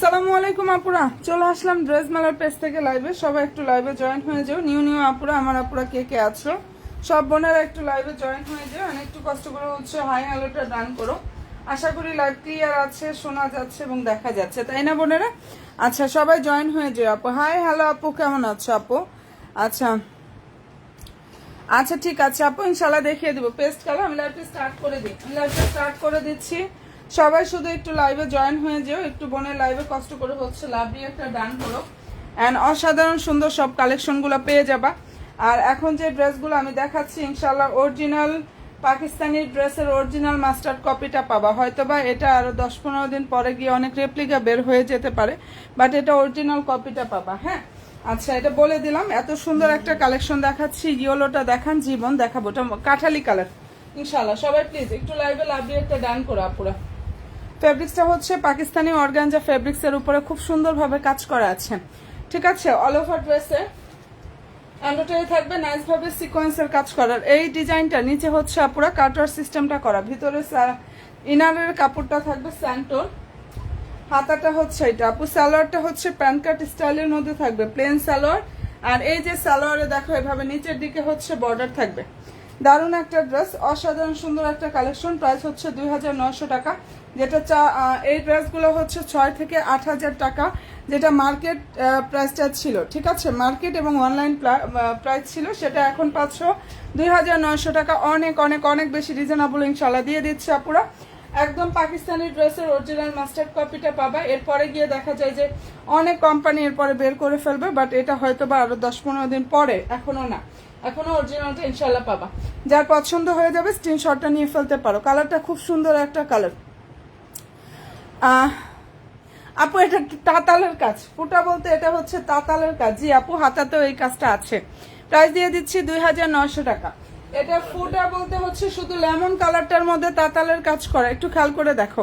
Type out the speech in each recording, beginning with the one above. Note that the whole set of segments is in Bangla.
আসসালামু আলাইকুম আপুরা, চলে আসলাম ড্রেস মেলার পেজ থেকে লাইভে। সবাই একটু লাইভে জয়েন হয়ে যাও। নিউ আপুরা, আমার আপুরা কে কে আছো সব বোনেরা একটু লাইভে জয়েন হয়ে যাও। আর একটু কষ্ট করে হচ্ছে হাই হ্যালোটা ডান করো। আশা করি লাইভ ক্লিয়ার আছে, শোনা যাচ্ছে এবং দেখা যাচ্ছে, তাই না বোনেরা? আচ্ছা, সবাই জয়েন হয়ে যাও আপু। হাই হ্যালো আপু, কেমন আছো আপু? আচ্ছা আচ্ছা, ঠিক আছে আপু, ইনশাল্লাহ দেখিয়ে দেবো পেস্ট কালার। আমি লাইভটা স্টার্ট করে দিচ্ছি। সবাই শুধু একটু লাইভে জয়েন হয়ে যেও। একটু বোনের লাইভে কষ্ট করে হচ্ছে লাভ দিয়ে একটা ডান করো। অ্যান্ড অসাধারণ সুন্দর সব কালেকশনগুলো পেয়ে যাবা। আর এখন যে ড্রেসগুলো আমি দেখাচ্ছি ইনশাল্লাহ অরিজিনাল পাকিস্তানি ড্রেসের অরিজিনাল মাস্টার্ড কপিটা পাবা। হয়তোবা এটা আরও 10-15 দিন পরে গিয়ে অনেক রেপ্লিকা বের হয়ে যেতে পারে, বাট এটা অরিজিনাল কপিটা পাবা। হ্যাঁ, আচ্ছা, এটা বলে দিলাম। এত সুন্দর একটা কালেকশন দেখাচ্ছি। ইয়েলোটা দেখান, জীবন দেখাবো, এটা কাঠালি কালার ইনশাল্লাহ। সবাই প্লিজ একটু লাইভে লাভ দিয়ে একটা ডান করো আপুরা। ফেব্রিক্সটা হচ্ছে পাকিস্তানি অর্গানজা ফেব্রিক্সের উপরে খুব সুন্দরভাবে কাজ করা আছে। ঠিক আছে, অল ওভার ড্রেসে এন্ডোটাই থাকবে নাইস ভাবে সিকোয়েন্সের কাজ করার। এই ডিজাইনটা নিচে হচ্ছে আপুরা কাটার সিস্টেমটা করা, ভিতরে ইনারের কাপড়টা থাকবে স্যান্টোর, হাতাটা হচ্ছে এটা আপু। সালোয়ারটা হচ্ছে প্যান্ট কাট স্টাইলের মধ্যে থাকবে, প্লেন সালোয়ার। আর এই যে সালোয়ারে দেখো এভাবে নিচের দিকে হচ্ছে বর্ডার থাকবে। দারুণ একটা ড্রেস, অসাধারণ সুন্দর একটা কালেকশন। প্রাইস হচ্ছে 2900 টাকা। যেটা এই ড্রেসগুলো হচ্ছে 6 থেকে 8000 টাকা, যেটা মার্কেট প্রাইসটা ছিল। ঠিক আছে, মার্কেট এবং অনলাইন প্রাইস ছিল, সেটা এখন পাচ্ছ 2900 টাকা। অনেক অনেক অনেক বেশি রিজনেবল ইনশাল্লাহ দিয়ে দিচ্ছে আপুরা। একদম পাকিস্তানি ড্রেসের অরিজিনাল মাস্টার্ড কপিটা পাবা। এরপরে গিয়ে দেখা যায় যে অনেক কোম্পানি এরপরে বের করে ফেলবে, বাট এটা হয়তো বা আরো 10-15 দিন পরে, এখনো না, এখনো অরিজিনালটা ইনশাল্লাহ পাবা। যার পছন্দ হয়ে যাবে স্ক্রিনশটটা নিয়ে ফেলতে পারো। কালারটা খুব সুন্দর একটা কালার। আপু এটা তাঁতালের কাজ, ফুটা বলতে এটা হচ্ছে তাঁতালের কাজ। জি আপু, হাতাতেও এই কাজটা আছে। প্রাইস দিয়ে দিচ্ছি 2900 টাকা। এটা ফুটা বলতে হচ্ছে শুধু লেমন কালারটার মধ্যে তাঁতালের কাজ করা। একটু খেয়াল করে দেখো,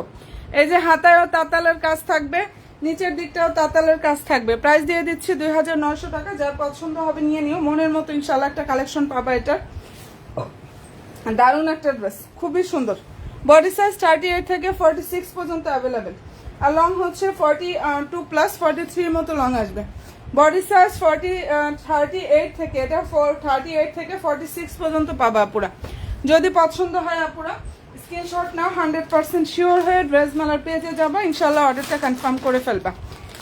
এই যে হাতায়ও তাঁতালের কাজ থাকবে, নিচের দিকটাও তাঁতালের কাজ থাকবে। প্রাইস দিয়ে দিচ্ছি 2900 টাকা। যার পছন্দ হবে নিয়ে নিও, মনের মতো ইনশাল্লাহ একটা কালেকশন পাবা। এটা দারুণ একটা ড্রেস, খুবই সুন্দর। বডি সাইজ 38 থেকে 46 পর্যন্ত অ্যাভেলেবেল। আর লং হচ্ছে 42 প্লাস 43 মতো লং আসবে। বডি সাইজ 38 থেকে, এটা 38 থেকে 46 পর্যন্ত পাবা আপুরা। যদি পছন্দ হয় আপুরা স্ক্রিনশট নাও, 100% শিওর হয়ে ড্রেস মেলার পেজে যাবা, ইনশাল্লাহ অর্ডারটা কনফার্ম করে ফেলবা।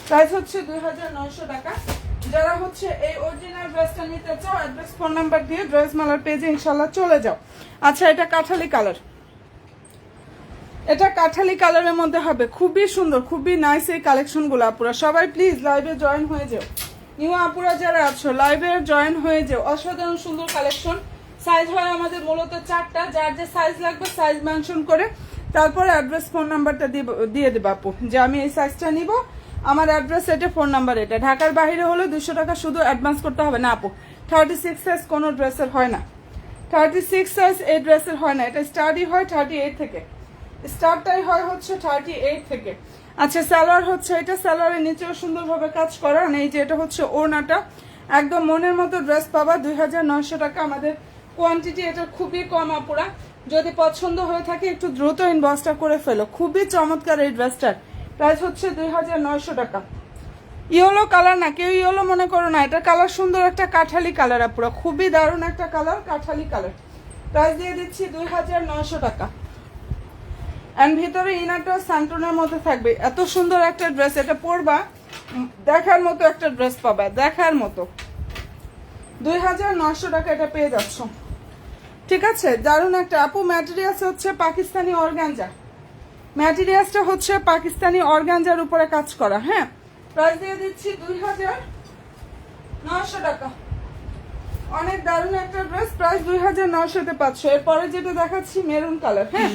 প্রাইস হচ্ছে 2900 টাকা। যারা হচ্ছে এই অরিজিনাল ড্রেসটা নিতে চাও, অ্যাড্রেস ফোন নাম্বার দিয়ে ড্রেস মেলার পেজে ইনশাল্লাহ চলে যাও। আচ্ছা, এটা কাঠালি কালার, এটা কাঠালি কালারের মধ্যে হবে, খুবই সুন্দর, খুবই নাইস এই কালেকশনগুলো আপুরা। সবাই প্লিজ লাইভে জয়েন হয়ে যাও। নিউ আপুরা যারা আছো লাইভে জয়েন হয়ে যাও। অসাধারণ সুন্দর কালেকশন। সাইজ হয় আমাদের মূলত 4টা, যার যে সাইজ লাগবে সাইজ মেনশন করে তারপরে অ্যাড্রেস ফোন নাম্বারটা দিয়ে দেবো আপু, যে আমি এই সাইজটা নিব, আমার অ্যাড্রেস এটা, ফোন নাম্বার এটা। ঢাকার বাইরে হলে 200 টাকা শুধু অ্যাডভান্স করতে হবে না আপু। 36 সাইজ কোনো ড্রেসের হয় না, 36 সাইজ এই ড্রেসের হয় না। এটা স্টার্টই হয় 38 থেকে, স্টার্টটাই হয় হচ্ছে 38 থেকে। আচ্ছা, সালোয়ার হচ্ছে এটা, সালোয়ারের নিচেও সুন্দরভাবে কাজ করা। এই যে এটা হচ্ছে ওড়নাটা, একদম মনের মতো ড্রেস পাবা। 2900 টাকা। আমাদের কোয়ান্টিটি এটা খুবই কম আপুরা। যদি পছন্দ হয়ে থাকে একটু দ্রুত ইনবক্সটা করে ফেলো। খুবই চমৎকার এই ড্রেসটার। প্রাইস হচ্ছে 2900 টাকা। ইয়েলো কালার না, কেউ ইয়েলো মনে করো না, এটা কালার সুন্দর একটা কাঠালি কালার আপুরা, খুবই দারুণ একটা কালার, কাঠালি কালার। প্রাইস দিয়ে দিচ্ছি 2900 টাকা। এন্ড ভিতরে ইনারটা স্যান্টনের মধ্যে থাকবে। এত সুন্দর একটা ড্রেস, এটা পরবা দেখার মতো একটা ড্রেস পাবা, দেখার মতো। 2900 টাকা এটা পেয়ে যাচ্ছ। ঠিক আছে, দারুণ একটা আপু। ম্যাটেরিয়ালস হচ্ছে পাকিস্তানি অর্গানজা, ম্যাটেরিয়ালসটা হচ্ছে পাকিস্তানি অর্গানজার উপরে কাজ করা। হ্যাঁ, প্রাইস দিয়ে দিচ্ছি 2900 টাকা। অনেক দারুণ একটা ড্রেস, প্রাইস 2900-তে পাচ্ছ। এরপরে যেটা দেখাচ্ছি মেরুন কালার। হ্যাঁ,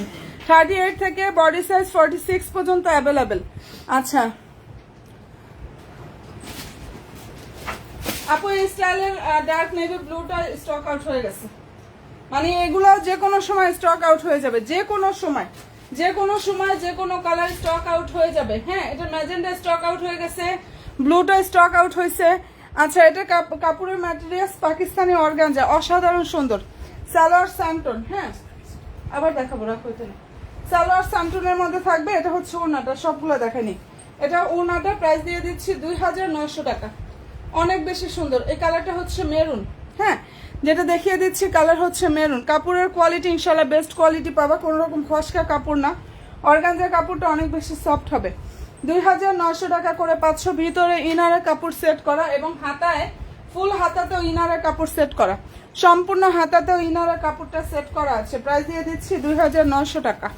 38 থেকে বডি সাইজ 46 পর্যন্ত অ্যাভেলেবেল। আচ্ছা আপু, এই স্টাইলের ডার্ক নেভি ব্লুটা স্টক আউট হয়ে গেছে, মানে এগুলো যে কোনো সময় স্টক আউট হয়ে যাবে, যে কোনো সময়, যে কোনো সময়, যে কোনো কালার স্টক আউট হয়ে যাবে। হ্যাঁ, এটা ম্যাজেন্ডা স্টক আউট হয়ে গেছে, ব্লুটা স্টক আউট হয়েছে। আচ্ছা, এটা কাপড়ের ম্যাটেরিয়ালস পাকিস্তানি অর্গানজা, অসাধারণ সুন্দর। সালোয়ার স্যান্টন। হ্যাঁ, আবার দেখাবো, রাখো। সালোয়ার স্যান্টনের মধ্যে থাকবে। এটা হচ্ছে ওড়নাটা, সবগুলো দেখেনি। এটা ওনাটা প্রাইস দিয়ে দিচ্ছি 2900 টাকা। অনেক বেশি সুন্দর। এই কালারটা হচ্ছে মেরুন, হ্যাঁ, যেটা দেখিয়ে দিচ্ছি কালার হচ্ছে মেরুন। কাপড়ের কোয়ালিটি ইনশাল্লাহ বেস্ট কোয়ালিটি পাবা, কোনো রকম ফসকা কাপড় না। অর্গানজার কাপড়টা অনেক বেশি সফট হবে। 2900 টাকা করে পাচ্ছ। ভিতরে ইনারের কাপড় সেট করা এবং হাতায় ফুল হাতাতেও ইনারের কাপড় সেট করা, সম্পূর্ণ হাতাতেও ইনারের কাপড়টা সেট করা আছে। প্রাইস দিয়ে দিচ্ছি 2900 টাকা।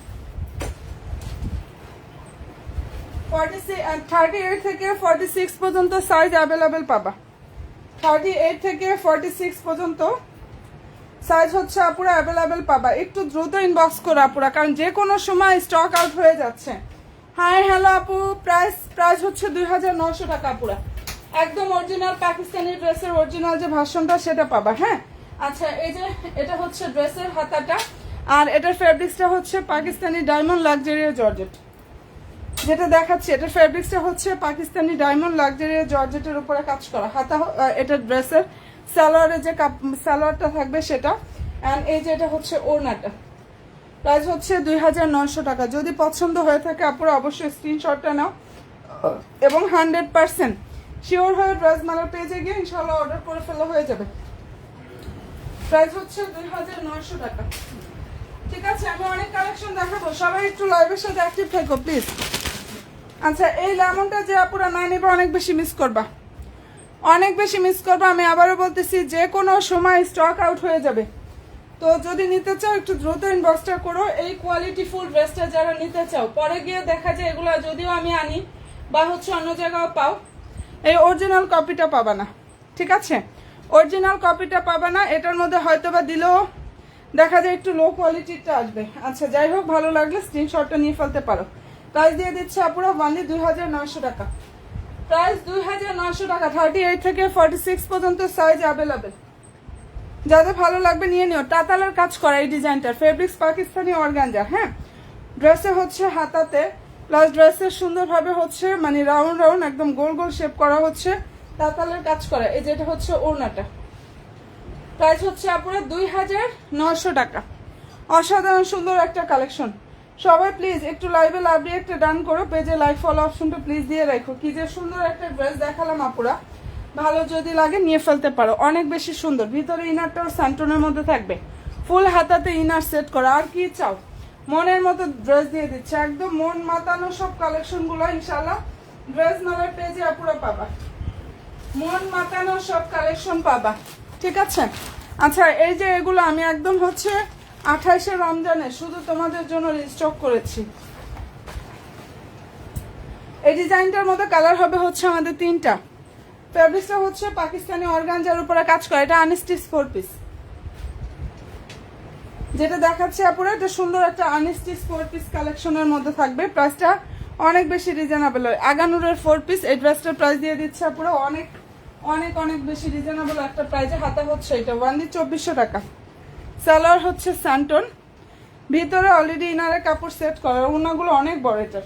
38 থেকে 46 পর্যন্ত সাইজ অ্যাভেলেবেল পাবা। 38 থেকে 46 পর্যন্ত সাইজ হচ্ছে আপুরা অ্যাভেলেবেল পাবা। একটু দ্রুত ইনবক্স করো আপুরা, কারণ যে কোনো সময় স্টক আউট হয়ে যাচ্ছে। হাই হ্যালো আপু, প্রাইস হচ্ছে 2900 টাকা আপুরা। একদম অরিজিনাল পাকিস্তানি ড্রেসের অরিজিনাল যে ভার্সনটা সেটা পাবা, হ্যাঁ। আচ্ছা, এই যে এটা হচ্ছে ড্রেসের হাতাটা, আর এটার ফেব্রিক্সটা হচ্ছে পাকিস্তানি ডায়মন্ড লাক্সারিয়াস জর্জেট। যেটা দেখাচ্ছি এটার ফেব্রিক্সটা হচ্ছে পাকিস্তানি ডায়মন্ড লাক্সারিয়াস জর্জেটের উপরে কাজ করা। হাতা এটা ড্রেসের সালোয়ারের যে সালোয়ারটা থাকবে সেটা, অ্যান্ড এই যে এটা হচ্ছে ওড়নাটা। প্রাইস হচ্ছে 2900 টাকা। যদি পছন্দ হয়ে থাকে আপুরা অবশ্যই স্ক্রিনশটটা নাও এবং 100% শিওর হয়ে ড্রেস মালার পেজে গিয়ে ইনশাল্লাহ অর্ডার করে ফেলা হয়ে যাবে। প্রাইস হচ্ছে 2900 টাকা। ঠিক আছে, আমি অনেক কালেকশন দেখাবো, সবাই একটু লাইভের সাথে অ্যাক্টিভ থাকো প্লিজ। আচ্ছা, এই লেমনটা যে আপুরা না নেবে অনেক বেশি মিস করবা, অনেক বেশি মিস করবা। আমি আবারও বলতেছি যে কোনো সময় স্টক আউট হয়ে যাবে। তো যদি নিতে চাও একটু দ্রুত ইনবক্সটা করো। এই কোয়ালিটি ফুল ড্রেসটা যারা নিতে চাও, পরে গিয়ে দেখা যায় এগুলো যদিও আমি আনি বা হচ্ছে অন্য জায়গাও পাও, এই অরিজিনাল কপিটা পাবা না। ঠিক আছে, অরিজিনাল কপিটা পাবা না। এটার মধ্যে হয়তো বা দিলেও দেখা যায় একটু লো কোয়ালিটিটা আসবে। আচ্ছা, যাই হোক, ভালো লাগলে স্ক্রিনশটটা নিয়ে ফেলতে পারো। প্রাইস দিয়ে দিচ্ছে আপুরা অনলি 2900 টাকা। প্রাইস 2900 টাকা। 38 থেকে 46 পর্যন্ত সাইজ অ্যাভেলেবেল। যাদের ভালো লাগবে নিয়ে নিও। টাতালের কাজ করা এই ডিজাইনটার, ফেব্রিক্স পাকিস্তানি অর্গানজা, হ্যাঁ। ড্রেসে হচ্ছে হাতাতে প্লাস ড্রেসের সুন্দরভাবে হচ্ছে মানে রাউন্ড রাউন্ড একদম গোল গোল শেপ করা হচ্ছে, তাতালের কাজ করা। এই যেটা হচ্ছে ওড়নাটা। প্রাইস হচ্ছে আপুরা 2900 টাকা। অসাধারণ সুন্দর একটা কালেকশন। সবাই প্লিজ একটু লাইভে লাভ দিয়ে একটা ডান করো, পেজে লাইক ফলো অপশনটা প্লিজ দিয়ে রাখো। কি যে সুন্দর একটা ড্রেস দেখালাম আপুরা, ভালো যদি লাগে নিয়ে ফেলতে পারো। অনেক বেশি সুন্দর। ভিতরে ইনারটাও স্যান্টনের মধ্যে থাকবে, ফুল হাতাতে ইনার সেট করা। আর কি চাও, মনের মতো ড্রেস দিয়ে দিচ্ছে, একদম মন মাতানো সব কালেকশন গুলো ইনশাল্লাহ ড্রেস নামের পেজে আপুরা পাবা। মন মাতানো সব কালেকশন পাবা, ঠিক আছে। আচ্ছা, এই যে এগুলো আমি একদম হচ্ছে 28শে রমজানে শুধু তোমাদের জন্য রিস্টক করেছি। এই ডিজাইনটার মধ্যে কালার হবে হচ্ছে আমাদের 3টা। ফেব্রিক্সটা হচ্ছে পাকিস্তানি অর্গানজার উপরে কাজ করা। এটা আনস্টিচ 4 পিস যেটা দেখাচ্ছে আপুরা, এটা সুন্দর একটা আনস্টিচ 4 পিস কালেকশনের মধ্যে থাকবে। প্রাইসটা অনেক বেশি রিজনেবল। আগানুরের 4 পিস এই ড্রেসটার প্রাইস দিয়ে দিচ্ছে আপুরা অনেক অনেক অনেক বেশি রিজনেবল একটা প্রাইসে। হাতা হচ্ছে এটা ওয়ানলি 2400 টাকা। সালোয়ার হচ্ছে স্যান্টন, ভিতরে অলরেডি ইনারে কাপড় সেট করা। ওনাগুলো অনেক বড়, এটার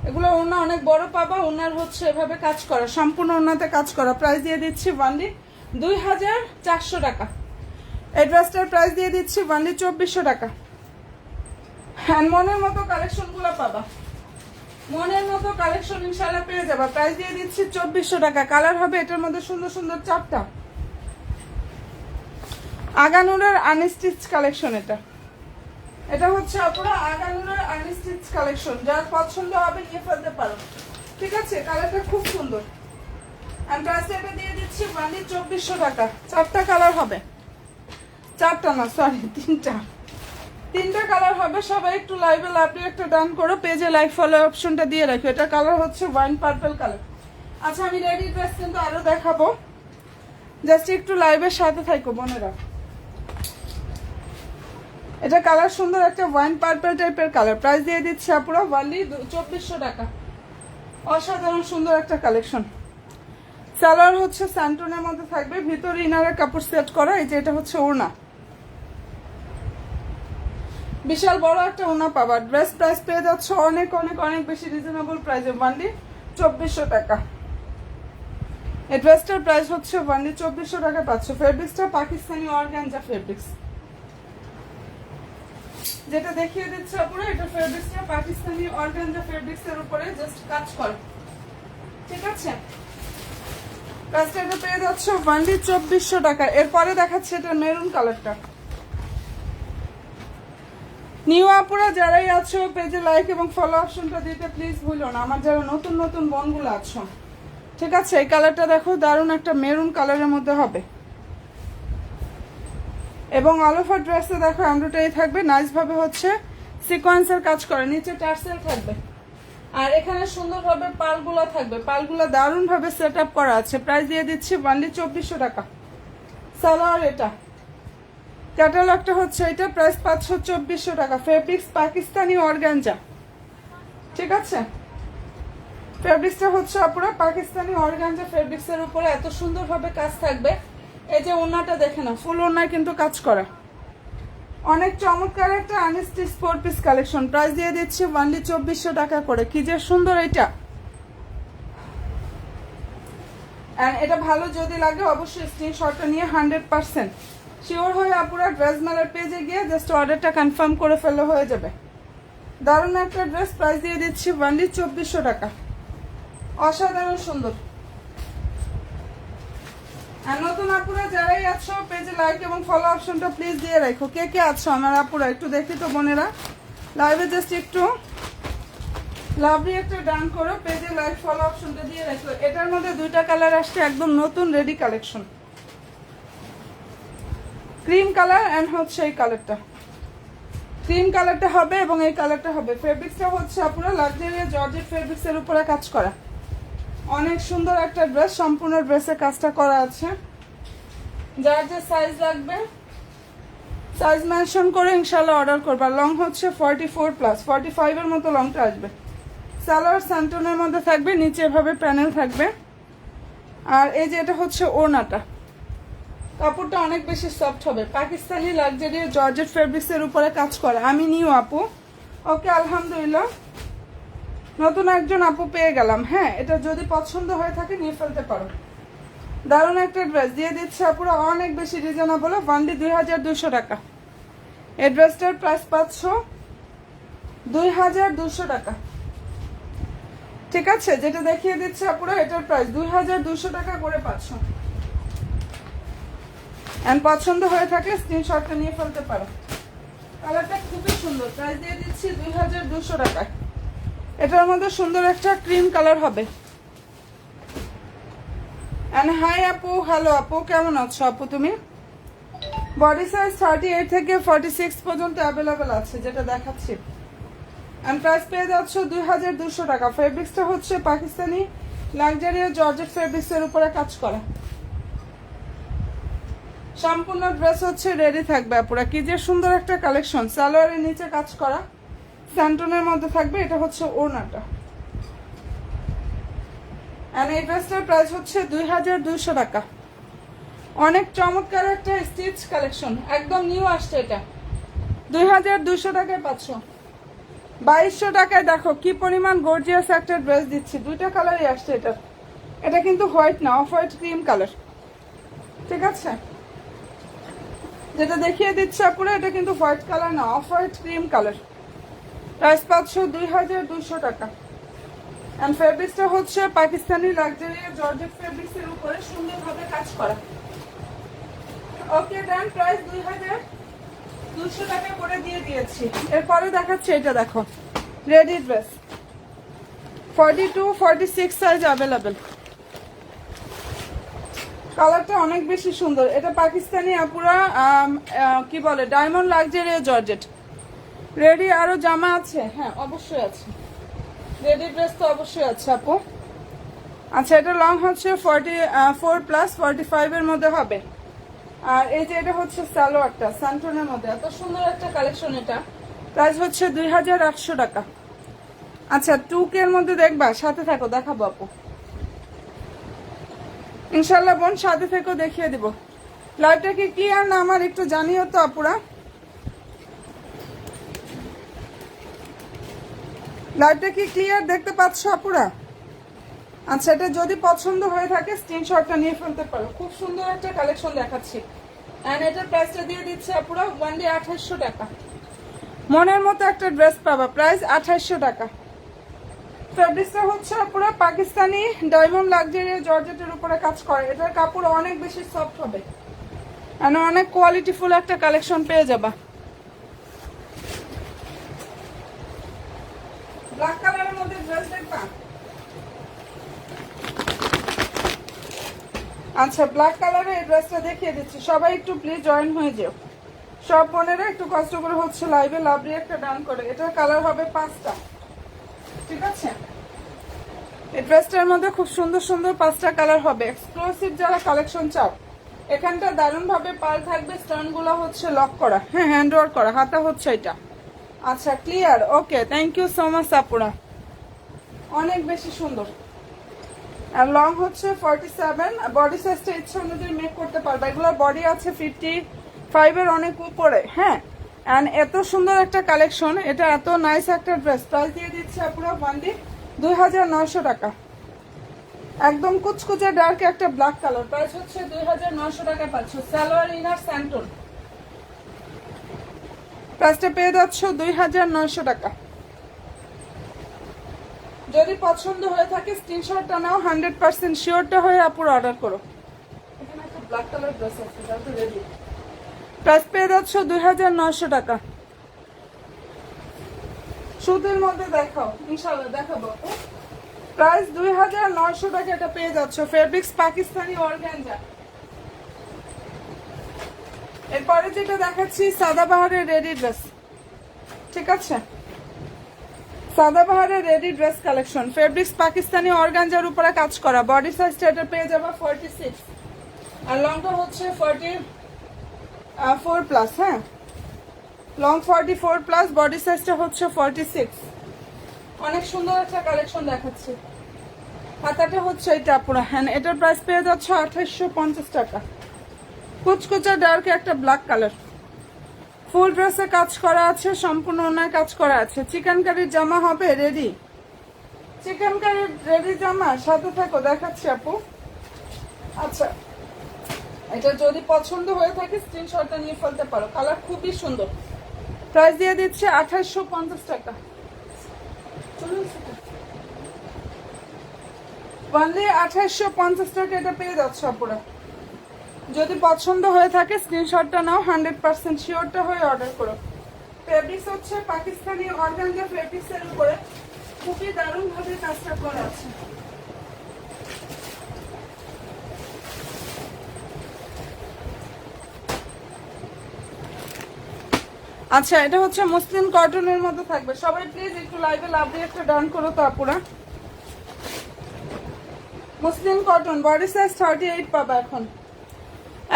এগুলো ওনা অনেক বড় পাবা। ওনার হচ্ছে এভাবে কাজ করা, সম্পূর্ণ ওনাতে কাজ করা। প্রাইস দিয়ে দিচ্ছি ওয়ানলি 2400 টাকা। এই ড্রেসটার প্রাইস দিয়ে দিচ্ছি ওয়ানলি 2400 টাকা। হ্যাঁ, মনের মতো কালেকশন গুলো পাবা, মনের মতো কালেকশন ইনশাল্লাহ পেয়ে যাবা। প্রাইস দিয়ে দিচ্ছি 2400 টাকা। কালার হবে এটার মধ্যে সুন্দর সুন্দর 4টা। আগানুরের আনস্টিচ কালেকশন এটা। এটা হচ্ছে আপনারা আগানুরের আনস্টিচ কালেকশন। যার পছন্দ হবে নিয়ে ফেলতে পারো, ঠিক আছে। কালারটা খুব সুন্দর। আমি প্রাইসটা এটা দিয়ে দিচ্ছি ওয়ানলি 2400 টাকা। 4টা কালার হবে, 4টা না সরি 3টা কালার হবে। সবাই একটু লাইভে লাভ দিয়ে একটা ডান করো, পেজে লাইক ফলো অপশনটা দিয়ে রাখো। এটা কালার হচ্ছে ওয়াইন পার্পল কালার। আচ্ছা, আমি রেডি ড্রেস কিন্তু আরো দেখাবো, জাস্ট একটু লাইভের সাথে থাকো বোনেরা। এটা কালার সুন্দর একটা ওয়াইন পার্পল টাইপের কালার। প্রাইস দিয়ে দিচ্ছি আপুরা ওয়ানলি 2400 টাকা। অসাধারণ সুন্দর একটা কালেকশন। সালোয়ার হচ্ছে স্যান্টনের মধ্যে থাকবে, ভিতরে ইনারের কাপড় সেট করা। এই যে এটা হচ্ছে ওড়না, বিশাল বড় একটা ওড়না পাবা। ড্রেস প্রাইস পেয়ে যাচ্ছে অনেক অনেক অনেক বেশি রিজনেবল প্রাইসে, ওয়ানলি 2400 টাকা। এই ড্রেসটার প্রাইস হচ্ছে ওয়ানলি 2400 টাকা পাচ্ছ। ফেব্রিক্সটা পাকিস্তানি অর্গানজা ফেব্রিক্স। যেটা দেখিয়ে দিচ্ছে আপুরা, এটা ফেব্রিক্সটা পাকিস্তানি অর্গানজা ফেব্রিক্সের উপরে জাস্ট কাজ করে, ঠিক আছে। প্রাইসটা এটা পেয়ে যাচ্ছ অনলি 2400 টাকা। এরপরে দেখাচ্ছে এটা মেরুন কালারটা। নিউ আপুরা যারাই আছো পেজে লাইক এবং ফলো অপশনটা দিতে প্লিজ ভুলো না, আমার যারা নতুন নতুন বোনগুলো আছো, ঠিক আছে। এই কালারটা দেখো, দারুণ একটা মেরুন কালারের মধ্যে হবে, এবং অল ওভার ড্রেসে দেখো এমব্রয়ডারি থাকবে, নাইস ভাবে হচ্ছে সিকোয়েন্সের কাজ করে, নিচে টার্সেল থাকবে, আর এখানে সুন্দরভাবে পালগুলো থাকবে, পালগুলো দারুণ ভাবে সেট আপ করা আছে। প্রাইস দিয়ে দিচ্ছি অনলি 2400 টাকা। সালোয়ার এটা, ক্যাটালগটা হচ্ছে এটা, প্রাইস 52400 টাকা। ফেব্রিক্স পাকিস্তানি অর্গানজা, ঠিক আছে। ফেব্রিক্সটা হচ্ছে আপুরা পাকিস্তানি অর্গানজা ফেব্রিক্সের উপরে এত সুন্দরভাবে কাজ থাকবে। এই যে ওড়নাটা দেখে না, ফুল ওড়নায় কিন্তু কাজ করা, অনেক চমৎকার একটা আনস্টিচ 4 পিস কালেকশন। প্রাইস দিয়ে দিচ্ছি অনলি 2400 টাকা করে। কি যে সুন্দর এটা, এটা ভালো যদি লাগে অবশ্যই স্ক্রিনশটটা নিয়ে 100% শিওর হয়ে আপুরা ড্রেস মেলার পেজে গিয়ে জাস্ট অর্ডারটা কনফার্ম করে ফেলে হয়ে যাবে। দারুণ একটা ড্রেস, প্রাইস দিয়ে দিচ্ছি অনলি 2400 টাকা। অসাধারণ সুন্দর। আর নতুন আপুরা যারাই আছো পেজে লাইক এবং ফলো অপশনটা প্লিজ দিয়ে রাখো। কে কে আছো আমার আপুরা একটু দেখি তো বোনেরা, লাইভে জাস্ট একটু লাভলি একটা ডান করো, পেজে লাইক ফলো অপশনটা দিয়ে রাখো। এটার মধ্যে দুইটা কালার আসছে, একদম নতুন ready collection, cream colour and হচ্ছে এই কালারটা, ক্রিম কালারটা হবে এবং এই কালারটা হবে। ফেব্রিক্সটা হচ্ছে আপুরা লাক্সারি জর্জেট ফেব্রিক্সের উপরে কাজ করা, অনেক সুন্দর একটা ড্রেস, সম্পূর্ণ ড্রেসে কাজটা করা আছে। যার যে সাইজ লাগবে সাইজ মেনশন করে ইনশাল্লাহ অর্ডার করবা। লং হচ্ছে 44+, 45 এর মতো লংটা আসবে। সালোয়ার স্যান্টনের মধ্যে থাকবে, নিচে এভাবে প্যানেল থাকবে, আর এই যে এটা হচ্ছে ওড়নাটা, কাপড়টা অনেক বেশি সফট হবে, পাকিস্তানি লাক্সারি জর্জেট ফেব্রিক্সের উপরে কাজ করা। আমি নিউ আপু, ওকে আলহামদুলিল্লাহ, নতুন একজন আপু পেয়ে গেলাম। হ্যাঁ, এটা যদি পছন্দ হয়ে থাকে নিয়ে ফেলতে পারো। দারুণ একটা ড্রেস দিয়ে দিচ্ছে আপুরা, অনেক বেশি রিজনেবল, অনলি 2200 টাকা। এই ড্রেসটার প্রাইস পাচ্ছ 2200 টাকা, ঠিক আছে। যেটা দেখিয়ে দিচ্ছে আপুরা এটার প্রাইস 2200 টাকা করে পাচ্ছ। এন্ড পছন্দ হয়ে থাকলে স্ক্রিনশটটা নিয়ে ফেলতে পারো। কালারটা খুবই সুন্দর, প্রাইস দিয়ে দিচ্ছি 2200 টাকায়। এটার মধ্যে সুন্দর একটা ক্রিম কালার হবে। এন্ড হাই আপু, হ্যালো আপু, কেমন আছো আপু তুমি? বডি সাইজ 38 থেকে 46 পর্যন্ত অ্যাভেলেবেল আছে, যেটা দেখাচ্ছি। এন্ড প্রাইস পেয়ে যাচ্ছ 2200 টাকা। ফেব্রিক্সটা হচ্ছে পাকিস্তানি লাক্সারি জর্জেট ফেব্রিক্সের উপরে কাজ করা, সম্পূর্ণ ড্রেস হচ্ছে রেডি থাকবে আপুরা। কি যে সুন্দর একটা কালেকশন, সালোয়ারের নিচে কাজ করা, স্যান্টনের মধ্যে থাকবে, এটা হচ্ছে ওড়নাটা। এন্ড এই ড্রেসটার প্রাইস হচ্ছে 2200 টাকা। অনেক চমৎকার একটা স্টিচ কালেকশন, একদম নিউ আসছে এটা। 2200 টাকায় পাচ্ছ। 2200 টাকায় দেখো কি পরিমাণ গর্জিয়াস একটা ড্রেস দিচ্ছি। দুইটা কালারই আসছে এটা, এটা কিন্তু হোয়াইট না, অফ হোয়াইট ক্রিম কালার, ঠিক আছে। যেটা দেখিয়ে দিচ্ছে আপুরা এটা কিন্তু হোয়াইট কালার না, off white cream colour. Price পাচ্ছ 2200 টাকা। এন্ড ফেব্রিক্সটা হচ্ছে পাকিস্তানি লাক্সারি জর্জেট ফেব্রিক্সের উপরে সুন্দরভাবে কাজ করা। ওকে দেন, প্রাইস 2200 টাকা করে দিয়ে দিয়েছি। এরপরে দেখাচ্ছি এটা, দেখো রেডি ড্রেস, 42, 46 সাইজ অ্যাভেলেবেল। কালারটা অনেক বেশি সুন্দর। এটা পাকিস্তানি আপুরা কি বলে ডায়মন্ড লাক্সারি জর্জেট। রেডি আরো জামা আছে? হ্যাঁ অবশ্যই আছে, রেডি ড্রেস তো অবশ্যই আছে আপু। আচ্ছা, এটা লং হচ্ছে 44+, 45 এর মধ্যে হবে। আর এই যে এটা হচ্ছে সালোয়ারটা স্যান্টনের মধ্যে, এত সুন্দর একটা কালেকশন। এটা প্রাইস হচ্ছে 2800 টাকা। আচ্ছা, 2K এর মধ্যে দেখবা, সাথে থাকো, দেখাবো আপু ইনশাল্লাহ বোন, সাথে থেকেও দেখিয়ে দিব। লাইভটা কি ক্লিয়ার না আমার একটু জানিও তো আপুরা। লাইভটা কি ক্লিয়ার দেখতে পাচ্ছ আপুরা? আচ্ছা, এটা যদি পছন্দ হয়ে থাকে স্ক্রিনশটটা নিয়ে ফেলতে পারো। খুব সুন্দর একটা কালেকশন দেখাচ্ছি। এন্ড এটার প্রাইসটা দিয়ে দিচ্ছে আপুরা অনলি 2800 টাকা। মনের মতো একটা ড্রেস পাবা, প্রাইস 2800 টাকা। ফেব্রিক্সটা হচ্ছে পুরো পাকিস্তানি ডায়মন্ড লাক্সারি জর্জেটের উপরে কাজ করে। এটার কাপড় অনেক বেশি সফট হবে, অনেক কোয়ালিটিফুল একটা কালেকশন পেয়ে যাবা। ব্ল্যাক কালারের মধ্যে ড্রেস দেখবা? আচ্ছা, ব্ল্যাক কালারের এই ড্রেসটা দেখিয়ে দিচ্ছি, সবাই একটু প্লিজ জয়েন হয়ে যেও। সব বোনেরা একটু কষ্ট করে হচ্ছে লাইভে লাভলি একটা ডান করে। এটার কালার হবে 5টা, ঠিক আছে? এই ড্রেসটার মধ্যে খুব সুন্দর সুন্দর 5টা কালার হবে। এক্সক্লুসিভ যারা কালেকশন চাও, এখানটা দারুণ ভাবে পাল থাকবে, স্টোন গুলো হচ্ছে লক করা, হ্যাঁ হ্যান্ড ওয়ার্ক করা, হাতা হচ্ছে এটা। আচ্ছা, clear, okay, thank you so much আপুরা, অনেক বেশি সুন্দর। আর লং হচ্ছে 47, বডি সাইজটা ইচ্ছা অনুযায়ী মেক করতে পারবে। এগুলোর বডি আছে 55-এর অনেক উপরে, হ্যাঁ। অ্যান্ড এত সুন্দর একটা কালেকশন, এটা এত নাইস একটা ড্রেস, প্রাইস দিয়ে দিচ্ছে আপুরা বান্ডি 2900 টাকা। একদম কুচকুচে ডার্ক একটা ব্ল্যাক কালার, প্রাইস হচ্ছে 2900 টাকা পাচ্ছ। সালোয়ার ইনার স্যান্টন, প্রাইসটা পেয়ে যাচ্ছ 2900 টাকা। যদি পছন্দ হয়ে থাকে স্ক্রিনশটটা নাও, 100% শিওরটা হয়ে আপুর অর্ডার করো। এখানে একটা ব্ল্যাক কালার ড্রেস আছে, যাতে রেডি। প্রাইস পেয়ে যাচ্ছ 2900 টাকা। সুতির মধ্যে দেখাও, ইনশাআল্লাহ দেখাবো। প্রাইস 2900 টাকা, এটা পেয়ে যাচ্ছ। Fabrics Pakistani organza. এরপরে যেটা দেখাচ্ছি সাদাবাহারের রেডি ড্রেস, ঠিক আছে? সাদাবাহারের ready dress collection, fabrics Pakistani অর্গানজার উপরে কাজ করা। বডি সাইজটা এটা পেয়ে যাবা 46, আর লংটা হচ্ছে 44+, হ্যাঁ, লং 44+, বডি সাইজটা হচ্ছে 46। অনেক সুন্দর একটা কালেকশন দেখাচ্ছি। হাতাটা হচ্ছে এটা পুরো, হ্যাঁ। এটার প্রাইস পেয়ে যাচ্ছে 2850 টাকা। কুচকুচা ডার্ক একটা ব্ল্যাক কালার, ফুল ড্রেসে কাজ করা আছে, সম্পূর্ণ ওনায় কাজ করা আছে। চিকেন কারির জামা হবে রেডি, চিকেন কারির রেডি জামা, সাথে থাকো, দেখাচ্ছি আপু। আচ্ছা, এটা যদি পছন্দ হয়ে থাকে স্ক্রিনশটটা নিয়ে ফেলতে পারো, কালার খুবই সুন্দর। প্রাইস দিয়ে দিচ্ছে 2850 টাকা। অনলি 2850 টাকা এটা পেয়ে যাচ্ছে আপুরা। যদি পছন্দ হয়ে থাকে স্ক্রিনশটটা নাও, 100% শিওরটা হয়ে অর্ডার করো। ফেব্রিক্স হচ্ছে পাকিস্তানি অর্গানজা ফেব্রিক্সের উপরে খুবই দারুণ ভাবে কাজটা করা আছে। আচ্ছা, এটা হচ্ছে মুসলিম কটনের মধ্যে থাকবে। সবাই প্লিজ একটু লাইভে লাভলি একটা ডান করো তো আপুরা। মুসলিম কটন, বডি সাইজ 38 পাবা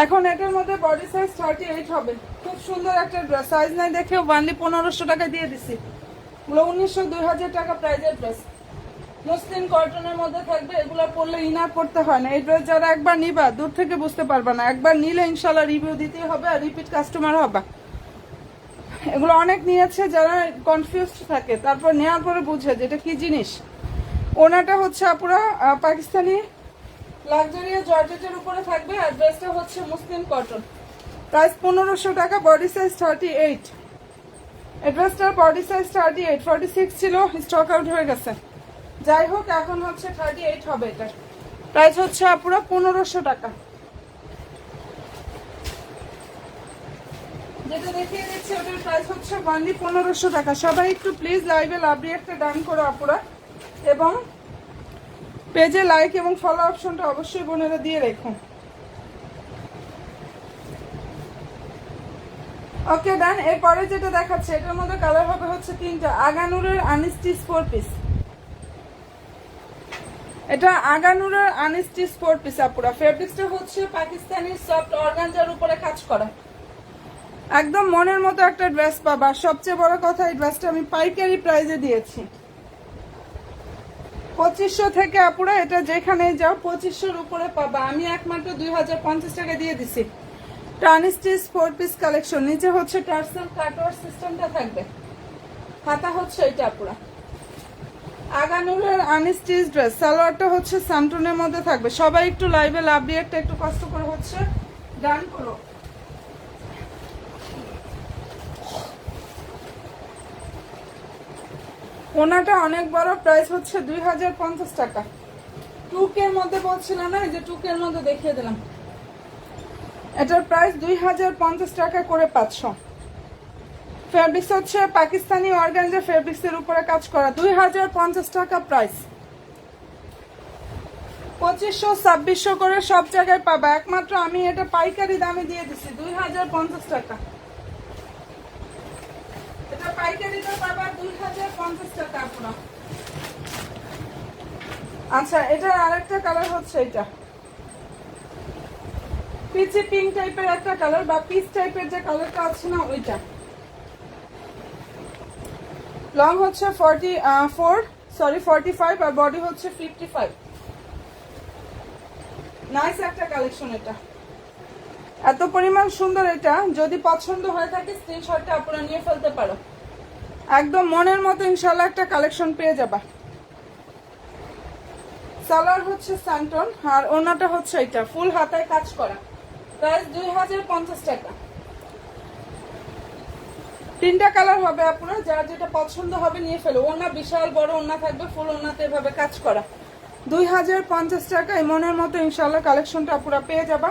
এখন এটার মধ্যে বডি সাইজ 38 হবে। খুব সুন্দর একটা ড্রেস, সাইজ নাই দেখে অনলি 1500 টাকা দিয়ে দিছি। 1900-2000 টাকা প্রাইজের ড্রেস, মুসলিম কটনের মধ্যে থাকবে। এগুলো পরলে ইনার পড়তে হয় না। এই ড্রেস যারা একবার নিবা দূর থেকে বুঝতে পারবা না, একবার নিলে ইনশাল্লাহ রিভিউ দিতেই হবে আর রিপিট কাস্টমার হবে। এগুলো অনেক নিয়েছে যারা কনফিউজড থাকে, তারপর নেওয়ার পরে বুঝে যে এটা কি জিনিস। ওনাটা হচ্ছে আপুরা পাকিস্তানি লাক্সারি জর্জেটের উপরে থাকবে, আর ড্রেসটা হচ্ছে মুসলিম কটন। প্রাইস 1500 টাকা, বডি সাইজ 38। এই ড্রেসটার বডি সাইজ 38, 46 ছিল, স্টক আউট হয়ে গেছে। যাই হোক, এখন হচ্ছে 38 হবে। এটার প্রাইস হচ্ছে আপুরা 1500 টাকা। যেটা দেখিয়ে দিচ্ছি ওটার প্রাইস হচ্ছে অনলি 1500 টাকা। সবাই একটু প্লিজ লাইভে লাভলি একটা ডান করো আপুরা, এবং পেজে লাইক এবং ফলো অপশনটা অবশ্যই বোনেরা দিয়ে রেখো। ওকে ডান। এরপরে যেটা দেখাচ্ছে এটার মধ্যে কালার হবে হচ্ছে 3টা। আগানুরের আনস্টিচ 4 পিস, এটা আগানুরের আনস্টিচ 4 পিস আপুরা। ফেব্রিক্সটা হচ্ছে পাকিস্তানি সফট অর্গানজার উপরে কাজ করা। একদম মনের মতো একটা ড্রেস পাবা। সবচেয়ে বড় কথা, এই ড্রেসটা আমি পাইকারি প্রাইজে দিয়েছি 2500 থেকে আপুরা। এটা যেখানে যাও 2500-র উপরে পাবা। আমি একমাত্র 2050 টাকা দিয়ে দিছি। টার্নিস্টিচ 4 পিস কালেকশন, নিচে হচ্ছে টার্সেল কাটওয়ার সিস্টেমটা থাকবে। হাতা হচ্ছে এটা আপুরা। আগানুরের আনস্টিচ ড্রেস, সালোয়ারটা হচ্ছে সান্টনের মধ্যে থাকবে। সবাই একটু লাইভে লাভলি একটা একটু কষ্ট করে হচ্ছে ডান করো। ওনাটা অনেক বড়, প্রাইস হচ্ছে 2050 টাকা। 2K এর মধ্যে বলছিলাম না, এই যে 2K এর মধ্যে দেখিয়ে দিলাম। এটার প্রাইস 2050 টাকা করে 500। ফেব্রিক্স হচ্ছে পাকিস্তানি অর্গানজা ফেব্রিক্স এর উপরে কাজ করা, 2050 টাকা প্রাইস। 2500-2600 করে সব জায়গায় পাবা, একমাত্র আমি এটা পাইকারি দামে দিয়ে দিচ্ছি 2050 টাকা। এটা পাইকারিতে পাবা 2050 টাকা আপনার। আচ্ছা, এটার আরেকটা কালার হচ্ছে এটা পিচি পিঙ্ক টাইপের একটা কালার, বা পিচ টাইপের যে কালারটা আছে না ওইটা। লং হচ্ছে 45 আর বডি হচ্ছে 55। নাইস একটা কালেকশন এটা, এত পরিমাণ সুন্দর। এটা যদি পছন্দ হয়ে থাকে স্ক্রিনশটটা আপনারা নিয়ে ফেলতে পারো, একদম মনের মতো ইনশাল্লাহ একটা কালেকশন পেয়ে যাবা। সালোয়ার হচ্ছে স্যান্টন আর ওনাটা হচ্ছে এটা ফুল হাতায় কাজ করা, প্রাইস 2050 টাকা। 3টা কালার হবে, আপনার যার যেটা পছন্দ হবে নিয়ে ফেলো। ওনা বিশাল বড় ওনা থাকবে, ফুল ওনাতে এভাবে কাজ করা, 2050 টাকায় মনের মতো ইনশাল্লাহ কালেকশনটা পুরো পেয়ে যাবা।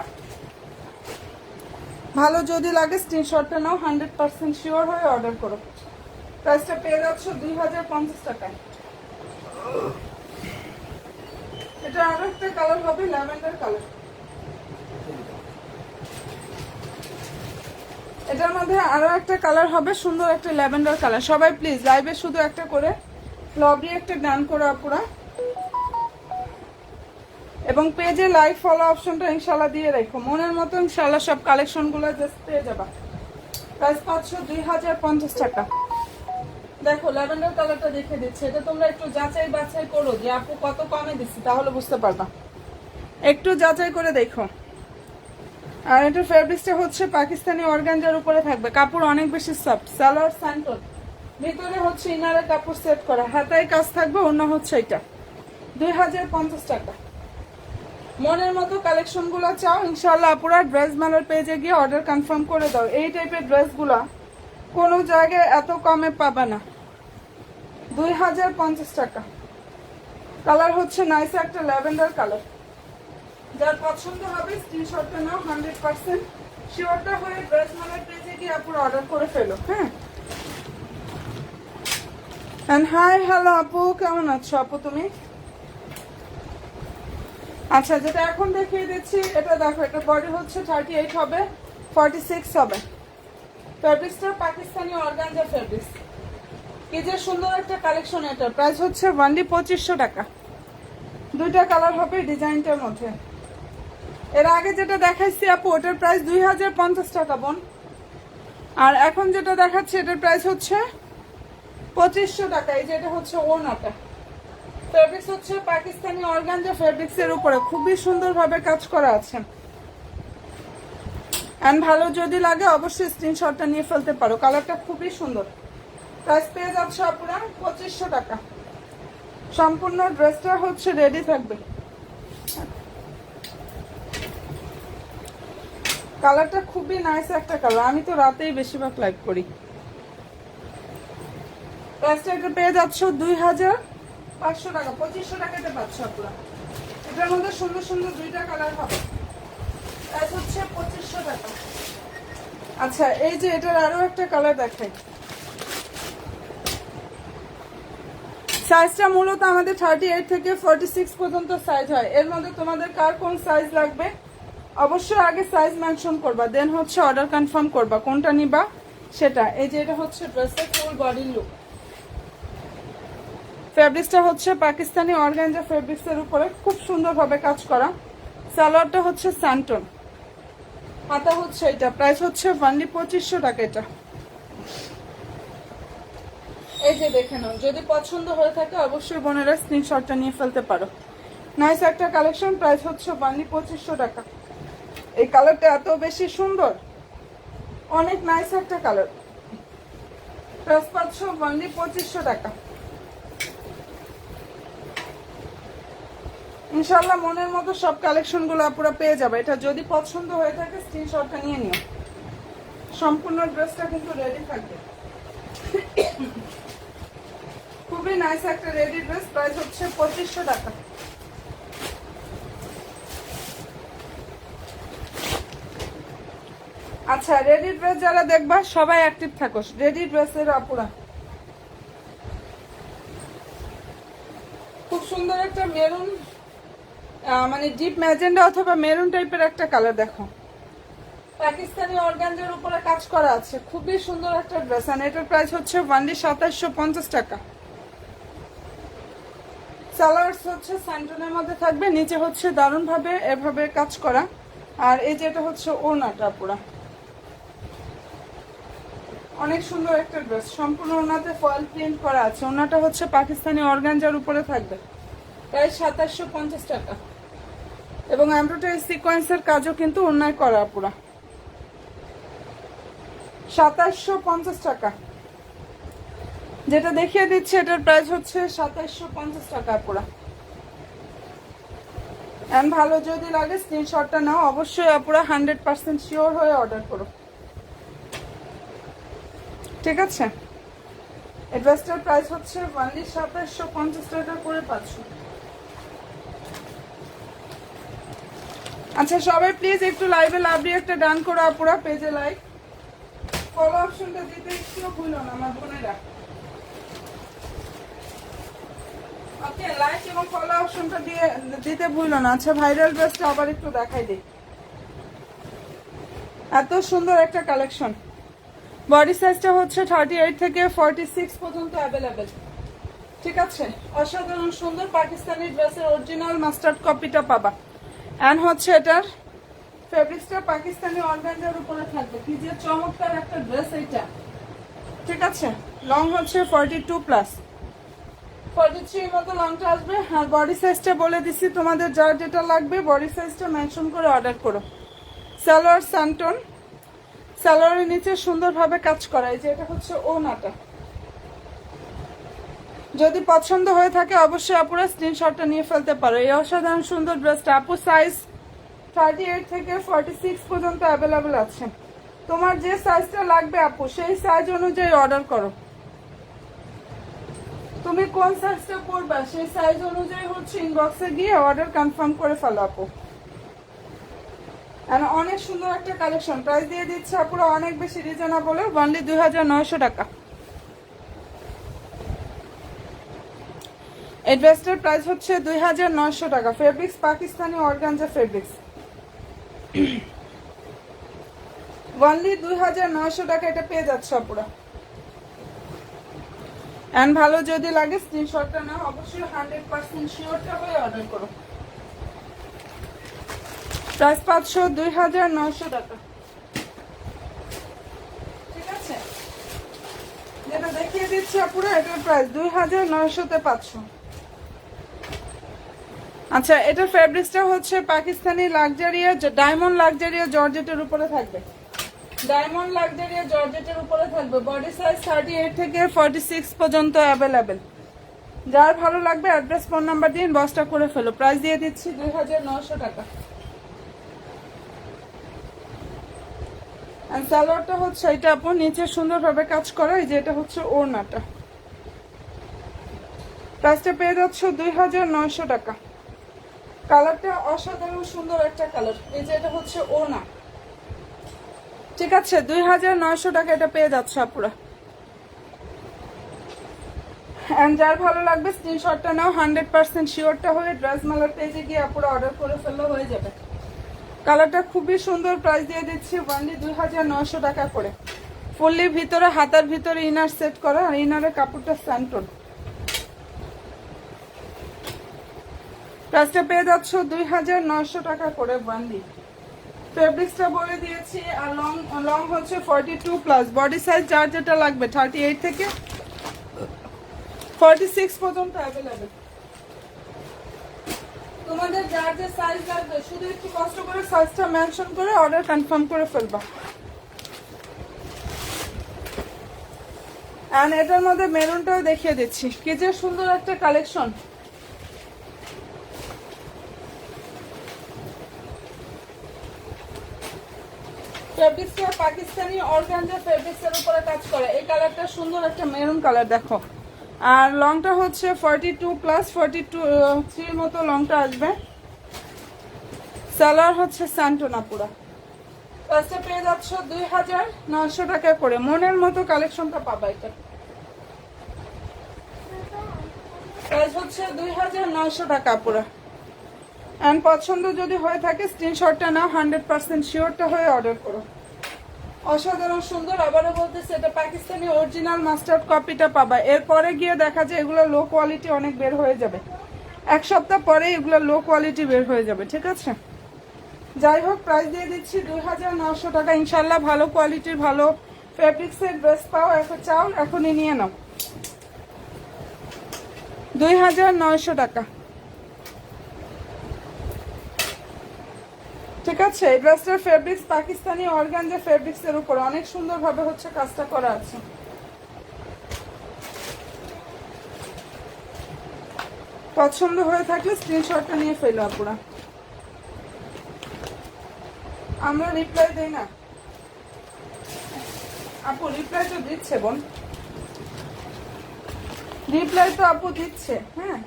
ভালো যদি লাগে স্ক্রিনশটটা নাও, 100% শিওর হয়ে অর্ডার করো। প্রাইসটা পেয়ে যাচ্ছ 2050 টাকায়। এটা আরো একটা কালার হবে ল্যাভেন্ডার কালার, এটার মধ্যে আরো একটা কালার হবে সুন্দর একটা ল্যাভেন্ডার কালার। সবাই প্লিজ লাইভে শুধু একটা করে লবি একটা ডান করো আপুরা, এবং পেজে লাইভ ফলো অপশনটা ইনশাল্লাহ দিয়ে রাখো। মনের মতো ইনশাল্লাহ সব কালেকশন গুলো জাস্ট পেয়ে যাবা। প্রাইস পাচ্ছ 2050 টাকা। দেখো ল্যাভেন্ডার কালারটা দেখে দিচ্ছে, এটা তোমরা একটু যাচাই বাছাই করো যে আপু কত কমে দিচ্ছি, তাহলে বুঝতে পারবা। একটু যাচাই করে দেখো। আর এটা ফেব্রিক্সটা হচ্ছে পাকিস্তানি অর্গানজার উপরে থাকবে, কাপড় অনেক বেশি সফট। সালোয়ার স্যান্টন, ভিতরে হচ্ছে ইনারে কাপড় সেট করা, হাতায় কাজ থাকবে। অন্য হচ্ছে এটা 2050 টাকা। মনের মতো কালেকশন গুলো চাও ইনশাল্লাহ আপুরা ড্রেস মেলার পেজে গিয়ে অর্ডার কনফার্ম করে দাও। এই টাইপের ড্রেসগুলা কোনো জায়গায় এত কমে পাবা না, 2050 টাকা। কালার হচ্ছে নাইস একটা ল্যাভেন্ডার কালার, যার পছন্দ হবে স্ক্রিনশটটা নাও, 100% শিওরটা হয়ে ড্রেস মেলার পেজে গিয়ে আপুরা অর্ডার করে ফেলো। হ্যাঁ, এন্ড হাই হ্যালো আপু, কেমন আছো আপু তুমি? আচ্ছা, যেটা এখন দেখিয়ে দিচ্ছি এটা দেখো, এটা বডি হচ্ছে 38 হবে, 46 হবে। ফেব্রিক্সটা পাকিস্তানি অর্গানজা ফেব্রিক্স, কি যে সুন্দর একটা কালেকশন। এটা প্রাইস হচ্ছে ওয়ানলি 2500 টাকা। 2টা কালার হবে ডিজাইনটার মধ্যে। এর আগে যেটা দেখাইছি আপু ওটার প্রাইস 2050 টাকা বোন, আর এখন যেটা দেখাচ্ছি এটার প্রাইস হচ্ছে 2500 টাকা। এই যে এটা হচ্ছে ওনাটা, ফেব্রিক্স হচ্ছে পাকিস্তানি অর্গানজা ফেব্রিক্স এর উপরে খুবই সুন্দর ভাবে কাজ করা আছে। এন্ড ভালো যদি লাগে অবশ্যই স্ক্রিনশটটা নিয়ে ফেলতে পারো, কালারটা খুবই সুন্দর। প্রাইস পেয়ে যাচ্ছে আপনারা 2500 টাকা। সম্পূর্ণ ড্রেসটা হচ্ছে রেডি থাকবে। কালারটা খুবই নাইস একটা কালার, আমি তো রাতেই বেশিরভাগ লাইক করি। প্রাইসটা এটা পেয়ে যাচ্ছ 2500 টাকা, 2500 টাকাতে পাচ্ছ আপনারা। এটার মধ্যে সুন্দর সুন্দর 2টা কালার হবে, প্রাইস হচ্ছে 2500 টাকা। আচ্ছা, এই যে এটার আরো একটা কালার দেখাই। সাইজটা মূলত আমাদের 38 থেকে 46 পর্যন্ত সাইজ হয়। এর মধ্যে তোমাদের কার কোন সাইজ লাগবে অবশ্যই আগে সাইজ মেনশন করবা, দেন হচ্ছে অর্ডার কনফার্ম করবা কোনটা নিবা সেটা। এই যে এটা হচ্ছে ড্রেসের ফুল বডি লুক। ফেব্রিক্সটা হচ্ছে পাকিস্তানি অর্গানজা ফেব্রিক্স এর উপরে খুব সুন্দর ভাবে কাজ করা। সালোয়ারটা হচ্ছে স্যান্টন, হাতা হচ্ছে এটা। প্রাইস হচ্ছে ওনলি 2500 টাকা এটা। এই যে দেখে নাও, যদি পছন্দ হয়ে থাকে অবশ্যই বোনেরা স্ক্রিনশটটা নিয়ে ফেলতে পারো। নাইস একটা কালেকশন, প্রাইস হচ্ছে ওনলি 2500 টাকা। এই কালারটা এত বেশি সুন্দর, অনেক নাইস একটা কালার। প্রাইস পাচ্ছ ওনলি 2500 টাকা। ইনশাল্লাহ মনের মতো সব কালেকশন গুলো পুরো পেয়ে যাবে। এটা যদি পছন্দ হয়ে থাকে স্ক্রিনশটটা নিয়ে নিও। সম্পূর্ণ ড্রেসটা কিন্তু রেডি থাকবে, খুব খুবই নাইস একটা রেডি ড্রেস, প্রাইস হচ্ছে 2500 টাকা। আচ্ছা, রেডি ড্রেস যারা দেখবা সবাই অ্যাক্টিভ থাকো। রেডি ড্রেসের আপুরা খুব সুন্দর একটা মেরুন, মানে ডিপ ম্যাজেন্ডা অথবা মেরুন টাইপের একটা কালার দেখো, পাকিস্তানি অর্গানজার উপরে কাজ করা আছে, খুবই সুন্দর একটা ড্রেস। আর এটার প্রাইস হচ্ছে ওয়ানলি 2750 টাকা। সালোয়ারস হচ্ছে স্যান্টনের মধ্যে থাকবে, নিচে হচ্ছে দারুণ ভাবে এভাবে কাজ করা। আর এই যে এটা হচ্ছে ওড়নাটা পুরা, অনেক সুন্দর একটা ড্রেস, সম্পূর্ণ ওড়নাতে ফয়েল প্রিন্ট করা আছে। ওড়নাটা হচ্ছে পাকিস্তানি অর্গানজার উপরে থাকবে, প্রায় 2750 টাকা। এবং এমব্রয়ডারি সিকোয়েন্সের কাজও কিন্তু ওড়নায় করা পুরা, 2750 টাকা। যেটা দেখিয়ে দিচ্ছে এটার প্রাইস হচ্ছে 2750 টাকা পুরা। এন্ড ভালো যদি লাগে স্ক্রিনশটটা নাও, অবশ্যই পুরা 100% শিওর হয়ে অর্ডার করো, ঠিক আছে? এই ড্রেসটার প্রাইস হচ্ছে অনলি 2750 টাকা করে পাচ্ছ। আচ্ছা, সবাই প্লিজ একটু লাইভে লাভলি একটা ডান করো আপুরা, পেজে লাইক ফলো অপশনটা দিতে একটু ভুলো না আমার বোনেরা। ওকে, লাইক এবং ফলো অপশনটা দিয়ে দিতে ভুলো না। আচ্ছা, ভাইরাল ড্রেসটা আবার একটু দেখাই দিই, এত সুন্দর একটা কালেকশন। বডি সাইজটা হচ্ছে 38 থেকে 46 পর্যন্ত অ্যাভেলেবেল, ঠিক আছে? অসাধারণ সুন্দর পাকিস্তানি ড্রেসের অরিজিনাল মাস্টার্ড কপিটা পাবা। এন্ড হচ্ছে এটার ফেব্রিক্সটা পাকিস্তানি অর্গানজার উপরে থাকবে, কি যে চমৎকার একটা ড্রেস এইটা, ঠিক আছে? লং হচ্ছে 42+, 43 মতো লংটা আসবে। আর বডি সাইজটা বলে দিছি তোমাদের, যার যেটা লাগবে বডি সাইজটা মেনশন করে অর্ডার করো। সালোয়ার স্যান্টন, সালোয়ারের নিচে সুন্দরভাবে কাজ করা। এই যে এটা হচ্ছে ওড়নাটা, যদি পছন্দ হয়ে থাকে অবশ্যই আপুরা স্ক্রিনশটটা নিয়ে ফেলতে পারো। এই অসাধারণ সুন্দর ড্রেসটা আপু সাইজ 38 থেকে 46 পর্যন্ত অ্যাভেলেবেল আছে। তোমার যে সাইজটা লাগবে আপু সেই সাইজ অনুযায়ী অর্ডার করো। তুমি কোন সাইজটা পরবা সেই সাইজ অনুযায়ী হচ্ছে ইনবক্সে গিয়ে অর্ডার কনফার্ম করে ফেলো আপু। অনেক সুন্দর একটা কালেকশন, প্রাইস দিয়ে দিচ্ছে আপুরা অনেক বেশি রিজনেবল, অনলি 2900 টাকা। এই ড্রেসটার প্রাইস হচ্ছে 2900 টাকা। Fabrics Pakistani organza fabrics, only 2900 টাকা এটা পেয়ে যাচ্ছে আপুরা। এন্ড ভালো যদি লাগে স্ক্রিনশটটা নাও, অবশ্যই 100% শিওরটা হয়ে অর্ডার করো। প্রাইস পাচ্ছ 2900 টাকা, ঠিক আছে? যেটা দেখিয়ে দিচ্ছি আপুরা এটার প্রাইস 2900-তে পাচ্ছ। আচ্ছা, এটার ফেব্রিক্সটা হচ্ছে পাকিস্তানি লাক্সারিয়া ডায়মন্ড লাক্সারিয়া জর্জেটের উপরে থাকবে, ডায়মন্ড লাক্সারিয়া জর্জেটের উপরে থাকবে। বডি সাইজ 38 থেকে 46 পর্যন্ত অ্যাভেলেবেল। যার ভালো লাগবে অ্যাড্রেস ফোন নাম্বার দিয়ে ইনবক্সটা করে ফেলো। প্রাইস দিয়ে দিচ্ছি 2900 টাকা। আর সালোয়ারটা হচ্ছে এটা আপু নিচে সুন্দরভাবে কাজ করা। এই যে এটা হচ্ছে ওড়নাটা, প্রাইসটা পেয়ে যাচ্ছ 2900 টাকা। কালারটা অসাধারণ সুন্দর একটা কালার। এই যে এটা হচ্ছে ওড়না, ঠিক আছে? 2900 টাকা এটা পেয়ে যাচ্ছে আপুরা। এন্ড যার ভালো লাগবে স্ক্রিনশটটা নাও, 100% শিওরটা হয়ে ড্রেস মেলার পেজে গিয়ে আপুরা অর্ডার করে ফেললে হয়ে যাবে। কালারটা খুবই সুন্দর, প্রাইস দিয়ে দিচ্ছি অনলি 2900 টাকা করে। ফুললি ভিতরে হাতার ভিতরে ইনার সেট করা, আর ইনারের কাপড়টা স্যান্টন। প্রাইসটা পেয়ে যাচ্ছ 2900 টাকা করে অনলি। ফেব্রিক্সটা বলে দিয়েছি। আর লং হচ্ছে 42+, বডি সাইজ যার যেটা লাগবে 38 থেকে 46 পর্যন্ত অ্যাভেলেবেল। তোমাদের যার যে সাইজ লাগবে শুধু একটু কষ্ট করে সাইজটা মেনশন করে অর্ডার কনফার্ম করে ফেলবা। এন্ড এটার মধ্যে মেরুনটাও দেখিয়ে দিচ্ছি, কি যে সুন্দর একটা কালেকশন। ফেব্রিক্সটা পাকিস্তানি অর্গানজা ফেব্রিক্সের উপরে কাজ করে। এই কালারটা সুন্দর একটা মেরুন কালার, দেখো আর লংটা হচ্ছে 42 প্লাস 42 মতো লংটা আসবে। সালোয়ার হচ্ছে স্যান্টোনা পুরা। প্রাইসটা পেয়ে যাচ্ছ 2900 টাকা করে। মনের মতো কালেকশনটা পাবা। এটা প্রাইস হচ্ছে 2900 টাকা পুরা। এন্ড পছন্দ যদি হয়ে থাকে স্ক্রিনশটটা নাও, 100% শিওরটা হয়ে অর্ডার করো। অসাধারণ সুন্দর। আবারও বলতেছে এটা পাকিস্তানি অরিজিনাল মাস্টার্ড কপিটা পাবা। এরপরে গিয়ে দেখা যায় এগুলো লো কোয়ালিটি অনেক বের হয়ে যাবে, এক সপ্তাহ পরে এগুলো লো কোয়ালিটি বের হয়ে যাবে, ঠিক আছে? যাই হোক, প্রাইস দিয়ে দিচ্ছি 2900 টাকা। ইনশাল্লাহ ভালো কোয়ালিটির ভালো ফেব্রিক্সের ড্রেস পাও, এখন চাও এখনই নিয়ে নাও। 2900 টাকা, ঠিক আছে? এই ড্রেসটার ফেব্রিক্স পাকিস্তানি অর্গানজা ফেব্রিক্সের উপর অনেক সুন্দরভাবে হচ্ছে কাজটা করা আছে। পছন্দ হয়ে থাকলে স্ক্রিনশটটা নিয়ে ফেলো আপুরা। আমরা রিপ্লাই দেই না আপু, রিপ্লাই তো দিচ্ছে বোন, রিপ্লাই তো আপু দিচ্ছে। হ্যাঁ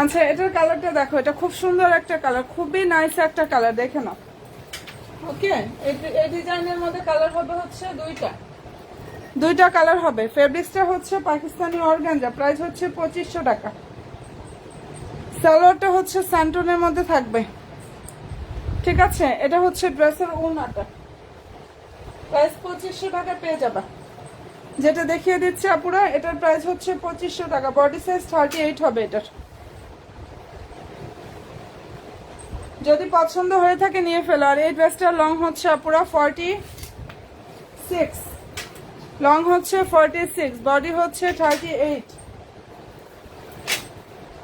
আচ্ছা, এটার কালারটা দেখো, এটা খুব সুন্দর একটা কালার, খুবই নাইস একটা কালার, দেখে নাও। ওকে, এই ডিজাইনের মধ্যে কালার হবে হচ্ছে দুইটা কালার হবে। ফেব্রিক্সটা হচ্ছে পাকিস্তানি অর্গানজা, প্রাইস হচ্ছে 2500 টাকা। সালোয়ারটা হচ্ছে স্যান্টনের মধ্যে থাকবে, ঠিক আছে? এটা হচ্ছে ড্রেসের ওড়নাটা, প্রাইস 2500 টাকা পেয়ে যাবা। যেটা দেখিয়ে দিচ্ছে আপুরা, এটার প্রাইস হচ্ছে 2500 টাকা। বডি সাইজ 38 হবে এটার। যদি পছন্দ হয়ে থাকে নিয়ে ফেলো। আর এই ড্রেসটার লং হচ্ছে আপুরা 46, লং হচ্ছে 46, বডি হচ্ছে 38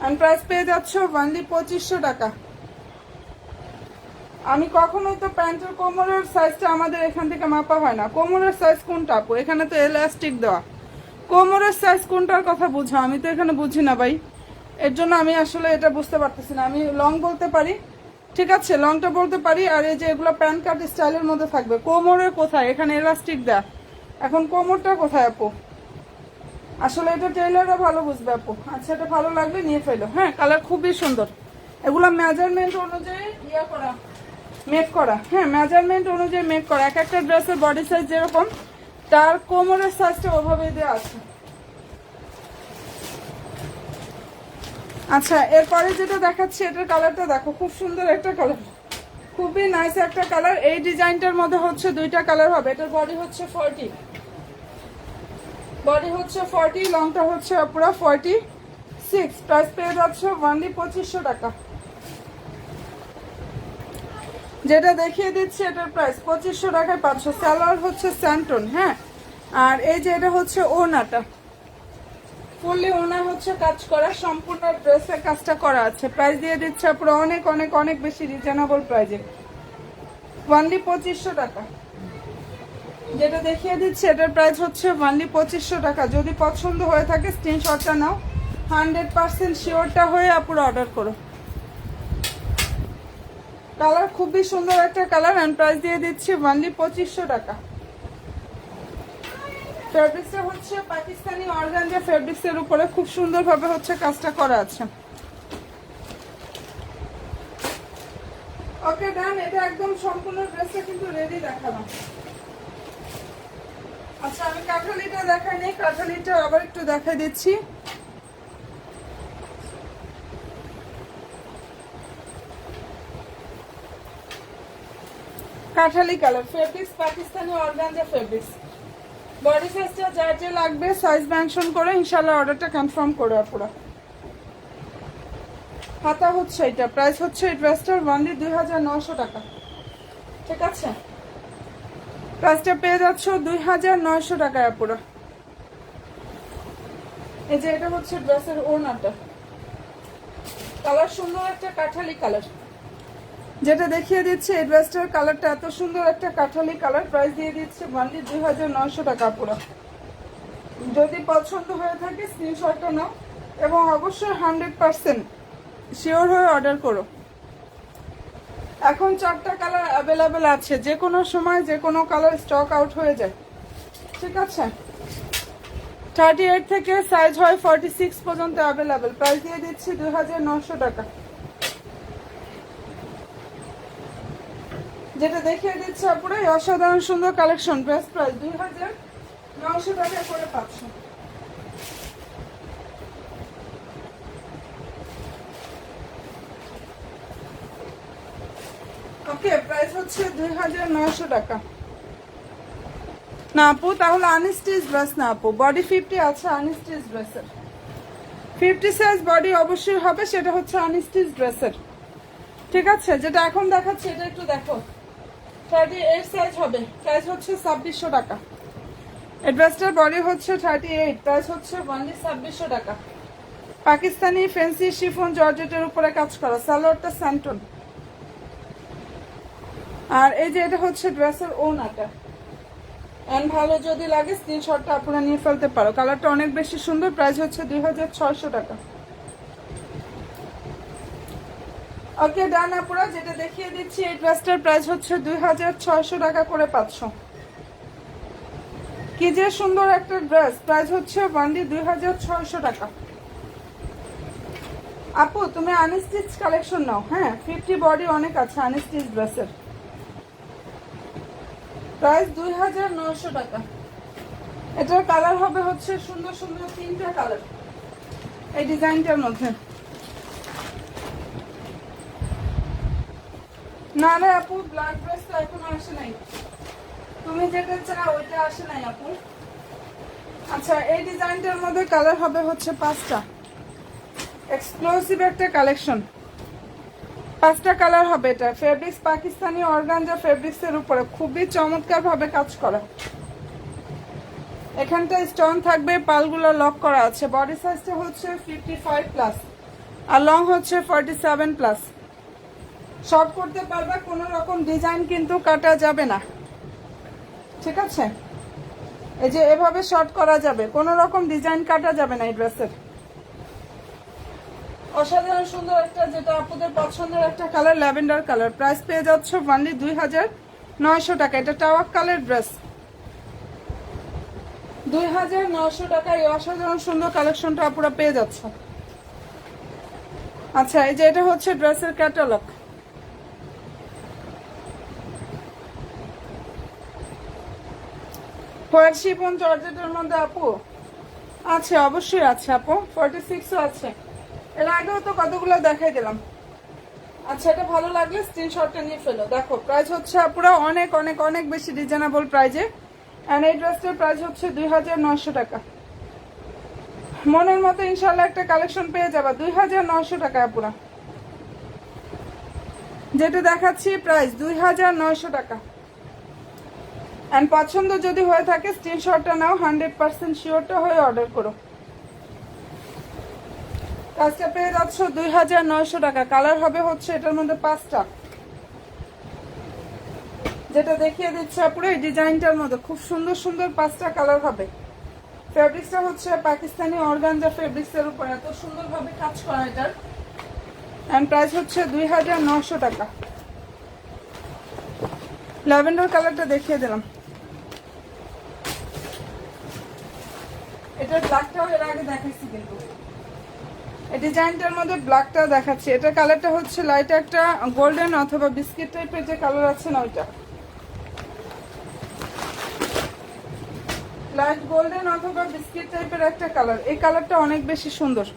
এন্ড প্রাইস পেয়ে যাচ্ছ অনলি 2500 টাকা। আমি কখনোই তো প্যান্টের কোমরের সাইজটা আমাদের এখান থেকে মাপা হয় না। কোমরের সাইজ কোনটা আপু? এখানে তো এলাস্টিক দেওয়া। কোমরের সাইজ কোনটার কথা বুঝো? আমি তো এখানে বুঝি না ভাই, এর জন্য আমি আসলে এটা বুঝতে পারতেছি না। আমি লং বলতে পারি, ঠিক আছে, লংটা বলতে পারি। আর এই যে এগুলো প্যান্ট কাট স্টাইলের মধ্যে থাকবে, কোমরের কোথায়? এখানে এলাস্টিক দেয়া, এখন কোমরটা কোথায় আপু? আসলে এটা টেইলাররা ভালো বুঝবে আপু। আচ্ছা, এটা ভালো লাগবে নিয়ে ফেলো। হ্যাঁ, কালার খুবই সুন্দর। এগুলো মেজারমেন্ট অনুযায়ী মেক করা। হ্যাঁ, মেজারমেন্ট অনুযায়ী মেক করা। এক একটা ড্রেসের বডি সাইজ যেরকম, তার কোমরের সাইজটা ওভাবেই দেওয়া আছে। আচ্ছা, এরপরে যেটা দেখাচ্ছি, এটার কালারটা দেখো, খুব সুন্দর একটা কালার, খুবই নাইস একটা কালার। এই ডিজাইনটার মধ্যে হচ্ছে দুইটা কালার হবে। এটার বডি হচ্ছে 40, বডি হচ্ছে 40, লংটা হচ্ছে পুরো 46। প্রাইস পেয়ে যাচ্ছে অনলি 2500 টাকা। যেটা দেখিয়ে দিচ্ছি এটার প্রাইস 2500 টাকায় পাচ্ছ। সালোয়ার হচ্ছে স্যান্টন। হ্যাঁ, আর এই যে এটা হচ্ছে ওড়নাটা, ফুললি ওড়না হচ্ছে কাজ করা, সম্পূর্ণ ড্রেসে কাজটা করা আছে। প্রাইস দিয়ে দিচ্ছে পুরো অনেক অনেক অনেক বেশি রিজনেবল প্রাইজে, অনলি 2500 টাকা। যেটা দেখিয়ে দিচ্ছি এটার প্রাইস হচ্ছে অনলি 2500 টাকা। যদি পছন্দ হয়ে থাকে স্ক্রিনশটটা নাও, 100% শিওরটা হয়ে আপুরা অর্ডার করো। কালার খুবই সুন্দর একটা কালার এন্ড প্রাইস দিয়ে দিচ্ছি অনলি 2500 টাকা। ফেব্রিক্সটা হচ্ছে পাকিস্তানি অর্গানজা ফেব্রিক্সের উপরে খুব সুন্দরভাবে হচ্ছে কাজটা করা আছে। ওকে ডান, এটা একদম সম্পূর্ণ ড্রেসটা কিন্তু রেডি দেখালাম। আচ্ছা, আমি কাঁঠালিটা দেখাই নেই, কাঁঠালিটা আবার একটু দেখাই দিচ্ছি। কাঁঠালি colour, fabrics Pakistani organza fabrics. Body সাইজটা যার যে লাগবে সাইজ মেনশন করে ইনশাআল্লাহ অর্ডারটা কনফার্ম করে আপুরা। হাতা হচ্ছে এটা, প্রাইস হচ্ছে এই ড্রেসটার অনলি 2900 টাকা, ঠিক আছে? প্রাইসটা পেয়ে যাচ্ছ 2900 টাকায় আপুরা। এই যে এটা হচ্ছে ড্রেসের ওড়নাটা, কালার সুন্দর একটা কাঠালি কালার। যেটা দেখিয়ে দিচ্ছে এই ড্রেসটার কালারটা এত সুন্দর একটা কাঠালি কালার। প্রাইস দিয়ে দিচ্ছে অনলি 2900 টাকা পুরো। যদি পছন্দ হয়ে থাকে স্ক্রিনশটটা নাও এবং অবশ্যই 100% শিওর হয়ে অর্ডার করো। এখন 4টা কালার অ্যাভেলেবেল আছে, যে কোনো সময় যে কোনো কালার স্টক আউট হয়ে যায়, ঠিক আছে? 38 থেকে সাইজ হয় 46 পর্যন্ত অ্যাভেলেবেল। প্রাইস দিয়ে দিচ্ছি 2900 টাকা। যেটা দেখিয়ে দিচ্ছি আপুরা অসাধারণ সুন্দর কালেকশন, বেস্ট প্রাইস 2900 টাকা করে পাচ্ছ। ওকে, প্রাইস হচ্ছে 2900 টাকা। না আপু, তাহলে আনস্টিচ ড্রেস না আপু, বডি 50 আছে আনস্টিচ ড্রেসের, 50 সাইজ বডি অবশ্যই হবে, সেটা হচ্ছে আনস্টিচ ড্রেসের। ঠিক আছে, যেটা এখন দেখাচ্ছে এটা একটু দেখো, 38 সাইজ হবে, প্রাইস হচ্ছে 2600 টাকা। এই ড্রেসটার বডি হচ্ছে 38, প্রাইস হচ্ছে অনলি 2600 টাকা। পাকিস্তানি ফ্যান্সি শিফন জর্জেটের উপরে কাজ করা, সালোয়ারটা স্যান্টন। আর এই যে এটা হচ্ছে ড্রেসের ওড়নাটা, এন্ড ভালো যদি লাগে স্ক্রিনশটটা আপনারা নিয়ে ফেলতে পারো। কালারটা অনেক বেশি সুন্দর, প্রাইস হচ্ছে 2600 টাকা। ওকে ডান আপুরা, যেটা দেখিয়ে দিচ্ছি এই ড্রেসটার প্রাইস হচ্ছে 2600 টাকা করে পাচ্ছ। কি যে সুন্দর একটা ড্রেস, প্রাইস হচ্ছে অনলি 2600 টাকা। আপু তুমি আনস্টিচ কালেকশন নাও, হ্যাঁ 50 বডি অনেক আছে আনস্টিচ ড্রেসের, প্রাইস 2900 টাকা। এটার কালার হবে হচ্ছে সুন্দর সুন্দর 3টা কালার এই ডিজাইনটার মধ্যে। না রে আপু, ব্ল্যাক ড্রেস তো এখনো আসে নাই, তুমি যেটা চাও ওইটা আসে নাই আপু। আচ্ছা, এই ডিজাইনটার মধ্যে কালার হবে হচ্ছে 5টা, এক্সক্লুসিভ একটা কালেকশন, 5টা কালার হবে। এটা ফেব্রিক্স পাকিস্তানি অর্গানজা ফেব্রিক্স এর উপরে খুবই চমৎকার ভাবে কাজ করা। এখানটা স্টোন থাকবে, পালগুলো লক করা আছে। বডি সাইজটা হচ্ছে 55 প্লাস আর লং হচ্ছে 47 প্লাস। শর্ট করতে পারবে, কোনো রকম ডিজাইন কিন্তু কাটা যাবে না, ঠিক আছে? এই যে এভাবে শর্ট করা যাবে, কোনো রকম ডিজাইন কাটা যাবে না এই ড্রেসের। অসাধারণ সুন্দর একটা, যেটা আপনাদের পছন্দের একটা কালার, ল্যাভেন্ডার কালার। প্রাইস পেয়ে যাচ্ছে অনলি 2900 টাকা। এটা টাওয়াক কালার ড্রেস, 2900 টাকায় অসাধারণ সুন্দর কালেকশনটা আপনারা পেয়ে যাচ্ছে। আচ্ছা, এই যে এটা হচ্ছে ড্রেসের ক্যাটালগ। হোয়াইট শিফন জর্জেটের মধ্যে আপু আছে, অবশ্যই আছে আপু, 46ও আছে। এর আগেও তো কতগুলো দেখাই দিলাম। আচ্ছা, এটা ভালো লাগলে স্ক্রিনশটটা নিয়ে ফেলো। দেখো প্রাইস হচ্ছে আপুরা অনেক অনেক অনেক বেশি রিজনেবল প্রাইজে, এন্ড এই ড্রেসটার প্রাইস হচ্ছে 2900 টাকা। মনের মতো ইনশাল্লাহ একটা কালেকশন পেয়ে যাবা 2900 টাকা আপুরা। যেটা দেখাচ্ছি প্রাইস 2900 টাকা। এন্ড পছন্দ যদি হয়ে থাকে স্ক্রিনশটটা নাও, 100% শিওরটা হয়ে অর্ডার করো। কাজটা পেয়ে যাচ্ছ 2900 টাকা। কালার হবে হচ্ছে এটার মধ্যে 5টা, যেটা দেখিয়ে দিচ্ছে পুরো এই ডিজাইনটার মধ্যে খুব সুন্দর সুন্দর 5টা কালার হবে। ফেব্রিক্সটা হচ্ছে পাকিস্তানি অর্গানজা ফেব্রিক্স এর উপর এত সুন্দর ভাবে কাজ করা এটার, এন্ড প্রাইস হচ্ছে 2900 টাকা। ল্যাভেন্ডার কালারটা দেখিয়ে দিলাম, এটার ব্ল্যাকটাও এর আগে দেখাচ্ছি, কিন্তু এই ডিজাইনটার মধ্যে ব্ল্যাকটা দেখাচ্ছি। এটা কালারটা হচ্ছে লাইট একটা গোল্ডেন অথবা বিস্কিট টাইপের যে কালার আছে না, ওইটা লাইট গোল্ডেন অথবা বিস্কিট টাইপের একটা কালার। এই কালারটা অনেক বেশি সুন্দর।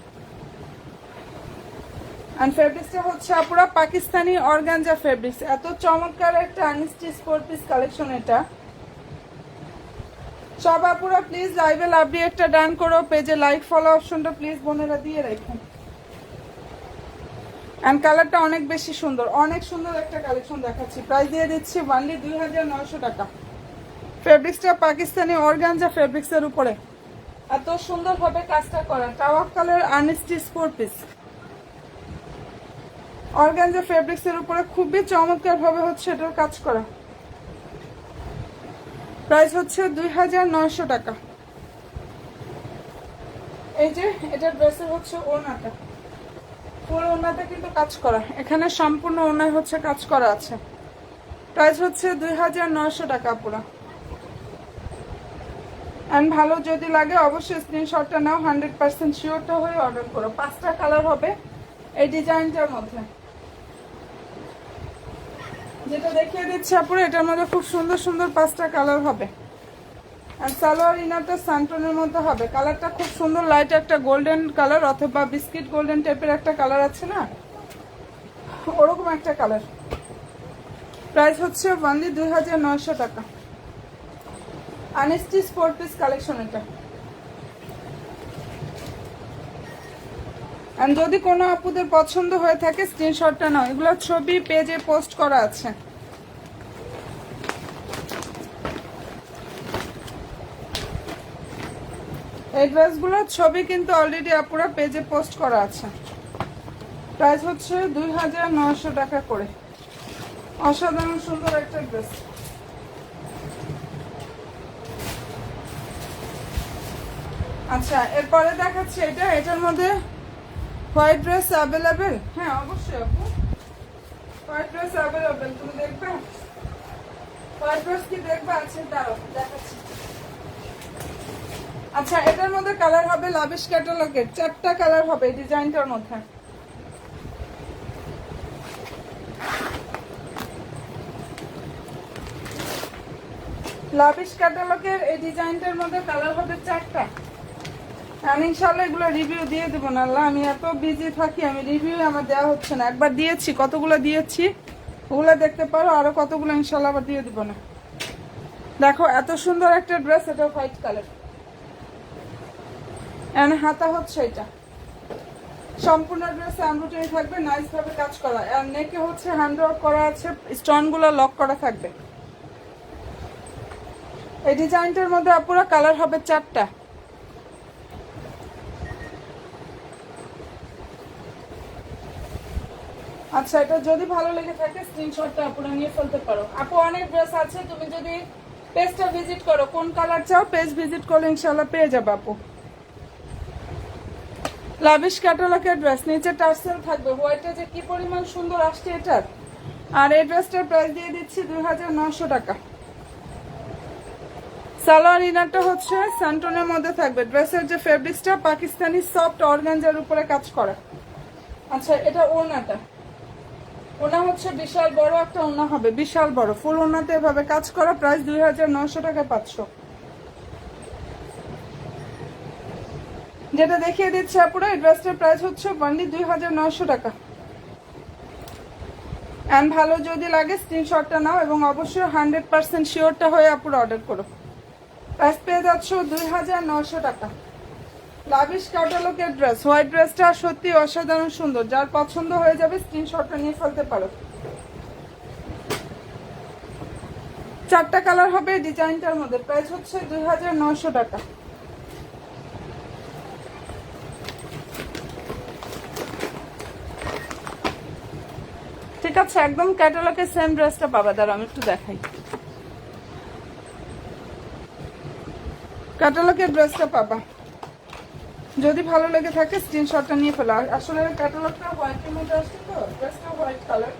এন্ড ফেব্রিক্সটা হচ্ছে আপুরা পাকিস্তানি অর্গানজা ফেব্রিক্স। এত চমৎকার একটা আনস্টিচ 4 পিস কালেকশন এটা। সব আপুরা প্লিজ লাইভে লাভ দিয়ে একটা ডান করো, পেজে লাইক ফলো অপশনটা প্লিজ বোনেরা দিয়ে রাখুন। এন্ড কালারটা অনেক বেশি সুন্দর, অনেক সুন্দর একটা কালেকশন দেখাচ্ছি। প্রাইস দিয়ে দিচ্ছি অনলি 2900 টাকা। ফেব্রিক্সটা পাকিস্তানি অর্গানজা ফেব্রিক্স এর উপরে এত সুন্দর ভাবে কাজটা করা। টাওয়াক colour unstitch 4 piece organza fabrics এর উপরে খুবই চমৎকার ভাবে হচ্ছে এটার কাজ করা। প্রাইস হচ্ছে 2900 টাকা। এই যে এটা ড্রেসের হচ্ছে ওড়নাটা, পুরো ওড়নাটা কিন্তু কাজ করা, এখানে সম্পূর্ণ ওড়নায় হচ্ছে কাজ করা আছে। প্রাইস হচ্ছে 2900 টাকা পুরো। অ্যান্ড ভালো যদি লাগে অবশ্যই স্ক্রিনশটটা নাও, 100% শিওরটা হয়ে অর্ডার করো। 5টা কালার হবে এই ডিজাইনটার মধ্যে। যেটা দেখিয়ে দিচ্ছি আপুরে, এটার মধ্যে খুব সুন্দর সুন্দর 5টা কালার হবে। আর সালোয়ার ইনারটা স্যান্টনের মধ্যে হবে। কালারটা খুব সুন্দর, লাইট একটা গোল্ডেন কালার অথবা বিস্কিট গোল্ডেন টাইপের একটা কালার আছে না, ওরকম একটা কালার। প্রাইস হচ্ছে অনলি 2900 টাকা। আনস্টিচ 4 পিস কালেকশন এটা। এন্ড যদি কোনো আপুদের পছন্দ হয়ে থাকে স্ক্রিনশটটা নাও, এগুলোর ছবি পেজে পোস্ট করা আছে। এই ড্রেসগুলোর ছবি কিন্তু অলরেডি আপুরা পেজে পোস্ট করা আছে। প্রাইস হচ্ছে 2900 টাকা করে। অসাধারণ সুন্দর একটা ড্রেস। আচ্ছা, এরপরে দেখাচ্ছি এটার মধ্যে হোয়াইট ড্রেস অ্যাভেলেবেল। হ্যাঁ অবশ্যই আপু, হোয়াইট ড্রেস অ্যাভেলেবেল। তুমি দেখবে হোয়াইট ড্রেস কি দেখবে? আছে, দাঁড়াও দেখাচ্ছি। আচ্ছা, এটার মধ্যে কালার হবে লাভিশ ক্যাটালগের 4টা কালার হবে এই ডিজাইনটার মধ্যে। লাভিশ ক্যাটালগের এই ডিজাইনটার মধ্যে কালার হবে 4টা। আমি ইনশাল্লাহ এগুলো রিভিউ দিয়ে দেবো না, আল্লাহ আমি এত বিজি থাকি, আমি রিভিউ আমার দেওয়া হচ্ছে না। একবার দিয়েছি, কতগুলো দিয়েছি ওগুলো দেখতে পারো, আরো কতগুলো ইনশাল্লাহ আবার দিয়ে দেবো না। দেখো এত সুন্দর একটা ড্রেস, এটা হোয়াইট কালার এন্ড হাতা হচ্ছে এটা। সম্পূর্ণ ড্রেস এমব্রয়ডারি থাকবে, নাইস ভাবে কাজ করা। আর নেকে হচ্ছে হ্যান্ড ওয়ার্ক করা আছে, স্টোন গুলো লক করা থাকবে। এই ডিজাইনটার মধ্যে আপুরা কালার হবে 4টা। আচ্ছা, এটা যদি ভালো লেগে থাকে স্ক্রিনশটটা আপুরা নিয়ে ফেলতে পারো। আপু অনেক ড্রেস আছে, তুমি যদি পেজটা ভিজিট করো, কোন কালার চাও পেজ ভিজিট করলে ইনশাল্লাহ পেয়ে যাবে আপু। লাভিশ ক্যাটালগের ড্রেস, নিচে টার্সেল থাকবে। হোয়াইটে যে কি পরিমাণ সুন্দর আসছে এটার। আর এই ড্রেসটার প্রাইস দিয়ে দিচ্ছি 2900 টাকা। সালোয়ার ইনারটা হচ্ছে স্যান্টনের মধ্যে থাকবে। ড্রেসের যে ফেব্রিক্সটা পাকিস্তানি সফট অর্গানজার উপরে কাজ করা। আচ্ছা, এটা ওড়নাটা, ওনা হচ্ছে বিশাল বড় একটা ওনা হবে, বিশাল বড় ফুল ওনাতে এভাবে কাজ করা। প্রাইস 2900 টাকা 500। যেটা দেখিয়ে দিচ্ছে আপুরা, এই ড্রেসটার প্রাইস হচ্ছে অনলি 2900 টাকা। এন্ড ভালো যদি লাগে স্ক্রিনশটটা নাও এবং অবশ্যই 100% শিওরটা হয়ে আপুরা অর্ডার করো। প্রাইস পেয়ে যাচ্ছ 2900 টাকা। লাভিশ ক্যাটালগের ড্রেস, হোয়াইট ড্রেসটা সত্যি অসাধারণ সুন্দর। যার পছন্দ হয়ে যাবে স্ক্রিনশটটা নিয়ে ফেলতে পারো। 4টা কালার হবে ডিজাইনটার মধ্যে। প্রাইস হচ্ছে 2900 টাকা। ঠিক আছে, একদম ক্যাটালগের সেম ড্রেসটা পাবা। দাঁড়াও আমি একটু দেখাই। ক্যাটালগের ড্রেসটা পাবা, যদি ভালো লেগে থাকে স্ক্রিনশটটা নিয়ে ফেলো। আসলে ক্যাটালগটা হোয়াইটের মধ্যে আসছে তো, ড্রেসটা হোয়াইট কালার,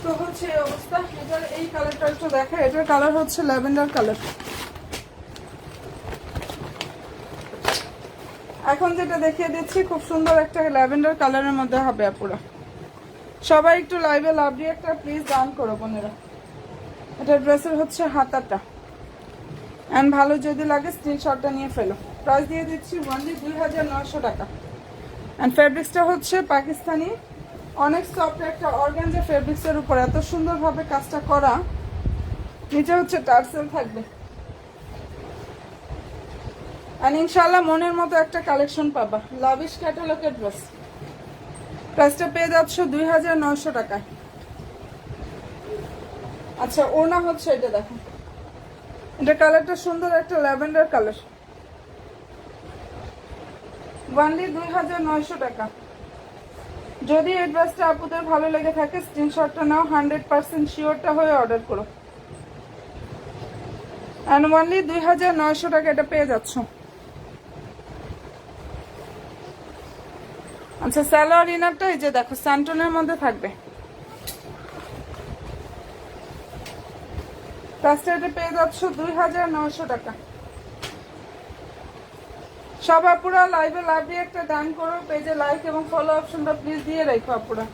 তো হচ্ছে এই অবস্থা। এটার এই কালারটা একটু দেখা, এটার কালার হচ্ছে ল্যাভেন্ডার কালার। এখন যেটা দেখিয়ে দিচ্ছি খুব সুন্দর একটা ল্যাভেন্ডার কালারের মধ্যে হবে আপুরা। সবাই একটু লাইভে লাভ দিয়ে একটা প্লিজ ডান করো বোনেরা। এটা ড্রেসের হচ্ছে হাতাটা। এন্ড ভালো যদি লাগে স্ক্রিনশটটা নিয়ে ফেলো। প্রাইস দিয়ে দিচ্ছি অনলি 2900 টাকা। এন্ড ফেব্রিক্সটা হচ্ছে পাকিস্তানি অনেক সফট একটা অর্গানজা ফেব্রিক্সের উপর এত সুন্দরভাবে কাজটা করা। নিচে হচ্ছে টার্সেল থাকবে। আর ইনশাল্লাহ মনের মতো একটা কালেকশন পাবা। লাভিশ ক্যাটালগের ড্রেস, প্রাইসটা পেয়ে যাচ্ছ 2900 টাকায়। আচ্ছা, ওনা হচ্ছে এটা দেখো, এটা কালারটা সুন্দর একটা ল্যাভেন্ডার কালার। অনলি 2900 টাকা। যদি এই ড্রেসটা আপুদের ভালো লেগে থাকে স্ক্রিনশটটা নাও, 100% শিওরটা হয়ে অর্ডার করো। অ্যান্ড অনলি 2900 টাকা এটা পেয়ে যাচ্ছ। আচ্ছা, সালোয়ার ইনারটা এই যে দেখো স্যান্টনের মধ্যে থাকবে। প্রাইসটা এটা পেয়ে যাচ্ছ 2900 টাকা। সব আপুরা লাইভে লাভ দিয়ে একটা ডান করো, পেজে লাইক এবং ফলো অপশনটা প্লিজ দিয়ে রাখো আপুরা।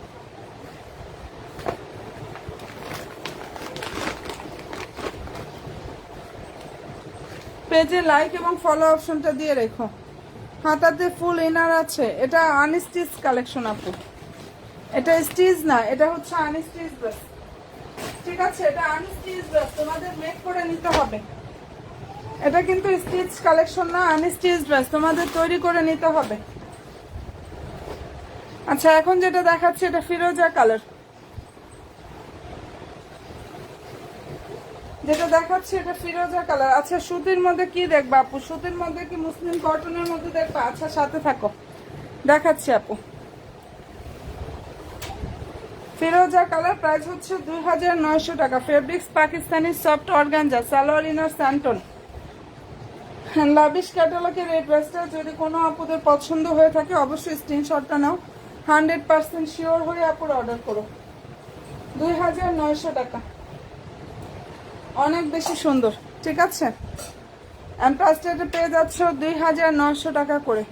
পেজে লাইক এবং ফলো অপশনটা দিয়ে রেখো। হাতাতে ফুল ইনার আছে, এটা আনস্টিচ কালেকশন আপু, এটা স্টিচ না, এটা হচ্ছে আনস্টিচ ড্রেস। ঠিক আছে, এটা আনস্টিচ ড্রেস, তোমাদের মেক করে নিতে হবে। এটা কিন্তু স্টিচ কালেকশন না, আনস্টিচ ড্রেস, তোমাদের তৈরি করে নিতে হবে। আচ্ছা, এখন যেটা দেখাচ্ছি এটা ফিরোজা কালার, যেটা দেখাচ্ছি এটা ফিরোজা কালার। আচ্ছা, সুতির মধ্যে কি দেখবা আপু? সুতির মধ্যে কি মুসলিম কটনের মধ্যে দেখবা? আচ্ছা, সাথে থাকো, দেখাচ্ছি আপু। ফিরোজা কালার, প্রাইস হচ্ছে 2900 টাকা। Fabrics Pakistani soft organza, salwar inner স্যান্টন। লাভিশ ক্যাটালগের এই ড্রেসটা যদি কোনো আপুদের পছন্দ হয়ে থাকে অবশ্যই স্ক্রিনশটটা নাও, 100% শিওর হয়ে আপুর অর্ডার করো। 2900 টাকা, অনেক বেশি সুন্দর। ঠিক আছে, প্রাইসটা এটা পেয়ে যাচ্ছ 2900 টাকা করে।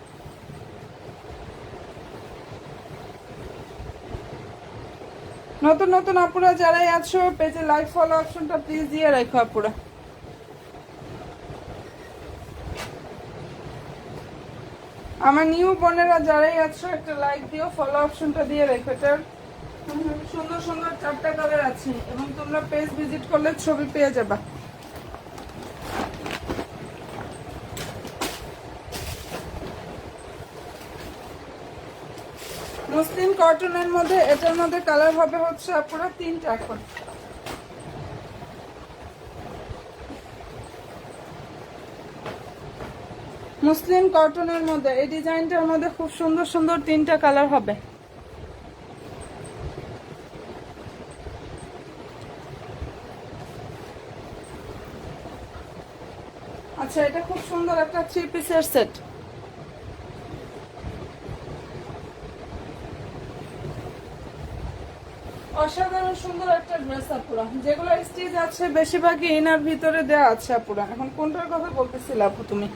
নতুন নতুন আপুরা যারাই আছো পেজে লাইক ফলো অপশনটা প্লিজ দিয়ে রাখো আপুরা। আমার নিউ বোনেরা যারাই আছো একটা লাইক দিও, ফলো অপশনটা দিয়ে রেখো। এটার সুন্দর সুন্দর 4টা কালার আছে এবং তোমরা পেজ ভিজিট করলে ছবি পেয়ে যাবা। মুসলিম কটনের মধ্যে এটার মধ্যে কালার হবে হচ্ছে আপুরা 3টা। এখন মুসলিম কটনের মধ্যে এই ডিজাইনটার মধ্যে খুব সুন্দর সুন্দর 3টা কালার হবে। আচ্ছা, এটা খুব সুন্দর একটা 3 পিসের সেট। অসাধারণ সুন্দর একটা ড্রেস আপুরা, যেগুলো স্টিচ আছে বেশিরভাগই ইনার ভিতরে দেওয়া আছে আপুরা। এখন কোনটার কথা বলতেছিলে আপু তুমি?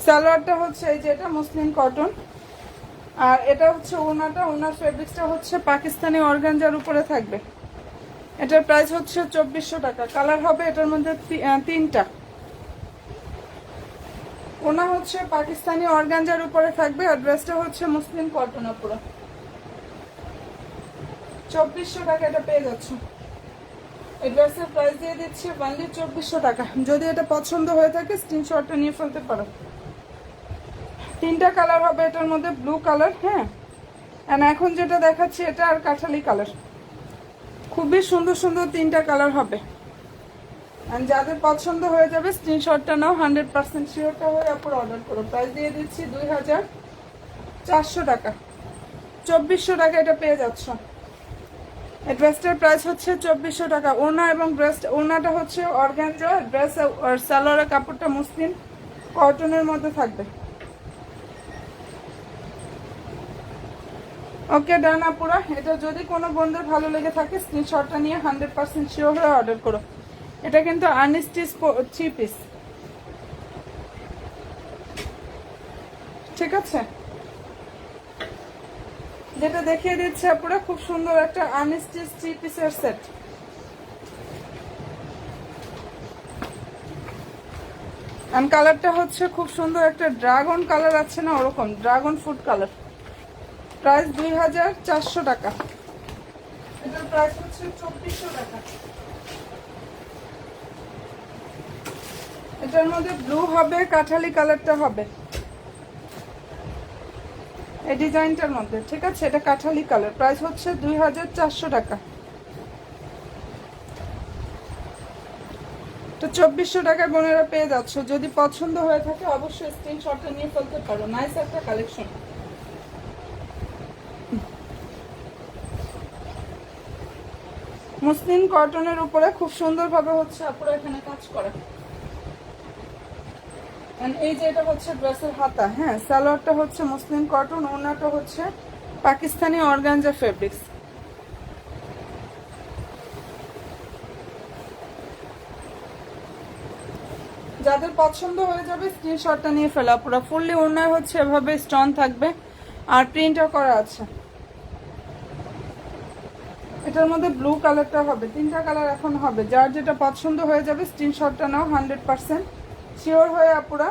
সালোয়ারটা হচ্ছে এই যে এটা মুসলিম কটন, আর এটা হচ্ছে ওনাটা, ওনার ফেব্রিক্সটা হচ্ছে পাকিস্তানি অর্গানজার উপরে থাকবে। এটার প্রাইস হচ্ছে 2400 টাকা। কালার হবে এটার মধ্যে 3টা। ওনা হচ্ছে পাকিস্তানি অর্গানজার উপরে থাকবে আর ড্রেসটা হচ্ছে মুসলিম কটন পুরো। 2400 টাকা এটা পেয়ে যাচ্ছ। এই ড্রেসের প্রাইস দিয়ে দিচ্ছি অনলি 2400 টাকা। যদি এটা পছন্দ হয়ে থাকে স্ক্রিনশটটা নিয়ে ফেলতে পারো। 3টা কালার হবে এটার মধ্যে, ব্লু কালার, হ্যাঁ, এন্ড এখন যেটা দেখাচ্ছি এটা আর কাঠালি কালার। খুবই সুন্দর সুন্দর 3টা কালার হবে। এন্ড যাদের পছন্দ হয়ে যাবে স্ক্রিনশটটা নাও, 100% শিওরটা হয়ে আপুর অর্ডার করো। প্রাইস দিয়ে দিচ্ছি 2400 টাকা। 2400 টাকা এটা পেয়ে যাচ্ছ। এই ড্রেসটার প্রাইস হচ্ছে 2400 টাকা। ওনা এবং ড্রেস, ওনাটা হচ্ছে অর্গানজা, ড্রেস আর সালোয়ারের কাপড়টা মুসলিম কটনের মধ্যে থাকবে। ওকে ডান আপুরা, এটা যদি কোনো বন্ধুর ভালো লেগে থাকে স্ক্রিনশটটা নিয়ে 100% শিওর হয়ে অর্ডার করো। এটা কিন্তু আনস্টিচ 3 পিস, ঠিক আছে? যেটা দেখিয়ে দিচ্ছে আপুরা খুব সুন্দর একটা আনস্টিচ 3 পিসের সেট। আর কালারটা হচ্ছে খুব সুন্দর একটা ড্রাগন কালার আছে না, ওরকম ড্রাগন ফ্রুট কালার। প্রাইস 2400 টাকা। এটার প্রাইস হচ্ছে 2400 টাকা। এটার মধ্যে ব্লু হবে, কাঠালি কালারটা হবে এই ডিজাইনটার মধ্যে, ঠিক আছে? এটা কাঠালি কালার। প্রাইস হচ্ছে 2400 টাকা। তো 2400 টাকায় বোনেরা পেয়ে যাচ্ছ। যদি পছন্দ হয়ে থাকে অবশ্যই স্ক্রিনশটটা নিয়ে ফেলতে পারো। নাইস একটা কালেকশন। মুসলিম কটনের উপরে খুব সুন্দরভাবে হচ্ছে আপুরা এখানে কাজ করা। এই যে এটা হচ্ছে ড্রেসের হাতা, হ্যাঁ, সালোয়ারটা হচ্ছে মুসলিম কটন, ওনাটা হচ্ছে পাকিস্তানি অর্গানজা ফেব্রিক্স। যাদের পছন্দ হয়ে যাবে স্ক্রিনশটটা নিয়ে ফেলা। পুরো ফুললি ওড়নায় হচ্ছে এভাবে স্টোন থাকবে আর প্রিন্টও করা আছে। এটার মধ্যে ব্লু কালারটা হবে, 3টা কালার এখন হবে। যার যেটা পছন্দ হয়ে যাবে স্ক্রিনশটটা নাও, 100% শিওর হয়ে আপুরা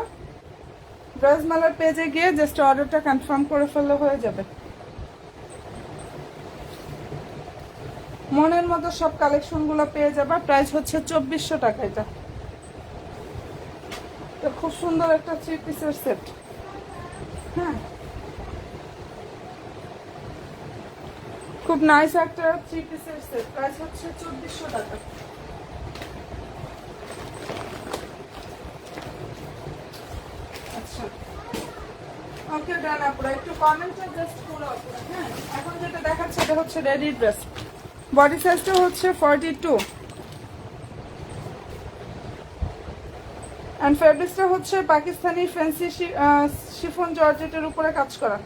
ড্রেস মেলার পেজে গিয়ে জাস্ট অর্ডারটা কনফার্ম করে ফেললে হয়ে যাবে। মনের মতো সব কালেকশনগুলো পেয়ে যাবে। প্রাইস হচ্ছে 2400 টাকা। এটা খুব সুন্দর একটা 3 পিসের সেট। হ্যাঁ, খুব নাইস একটা 3 পিসের সেট। প্রাইস হচ্ছে 2400 টাকা। আচ্ছা, ওকে ডান আপুরা। একটু কমেন্টটা জাস্ট করো আপুরা। হ্যাঁ, এখন যেটা দেখাচ্ছে এটা হচ্ছে রেডি ড্রেস। বডি সাইজটা হচ্ছে 42 অ্যান্ড ফেব্রিক্সটা হচ্ছে পাকিস্তানি ফ্যান্সি শিফন জর্জেটের উপরে কাজ করা।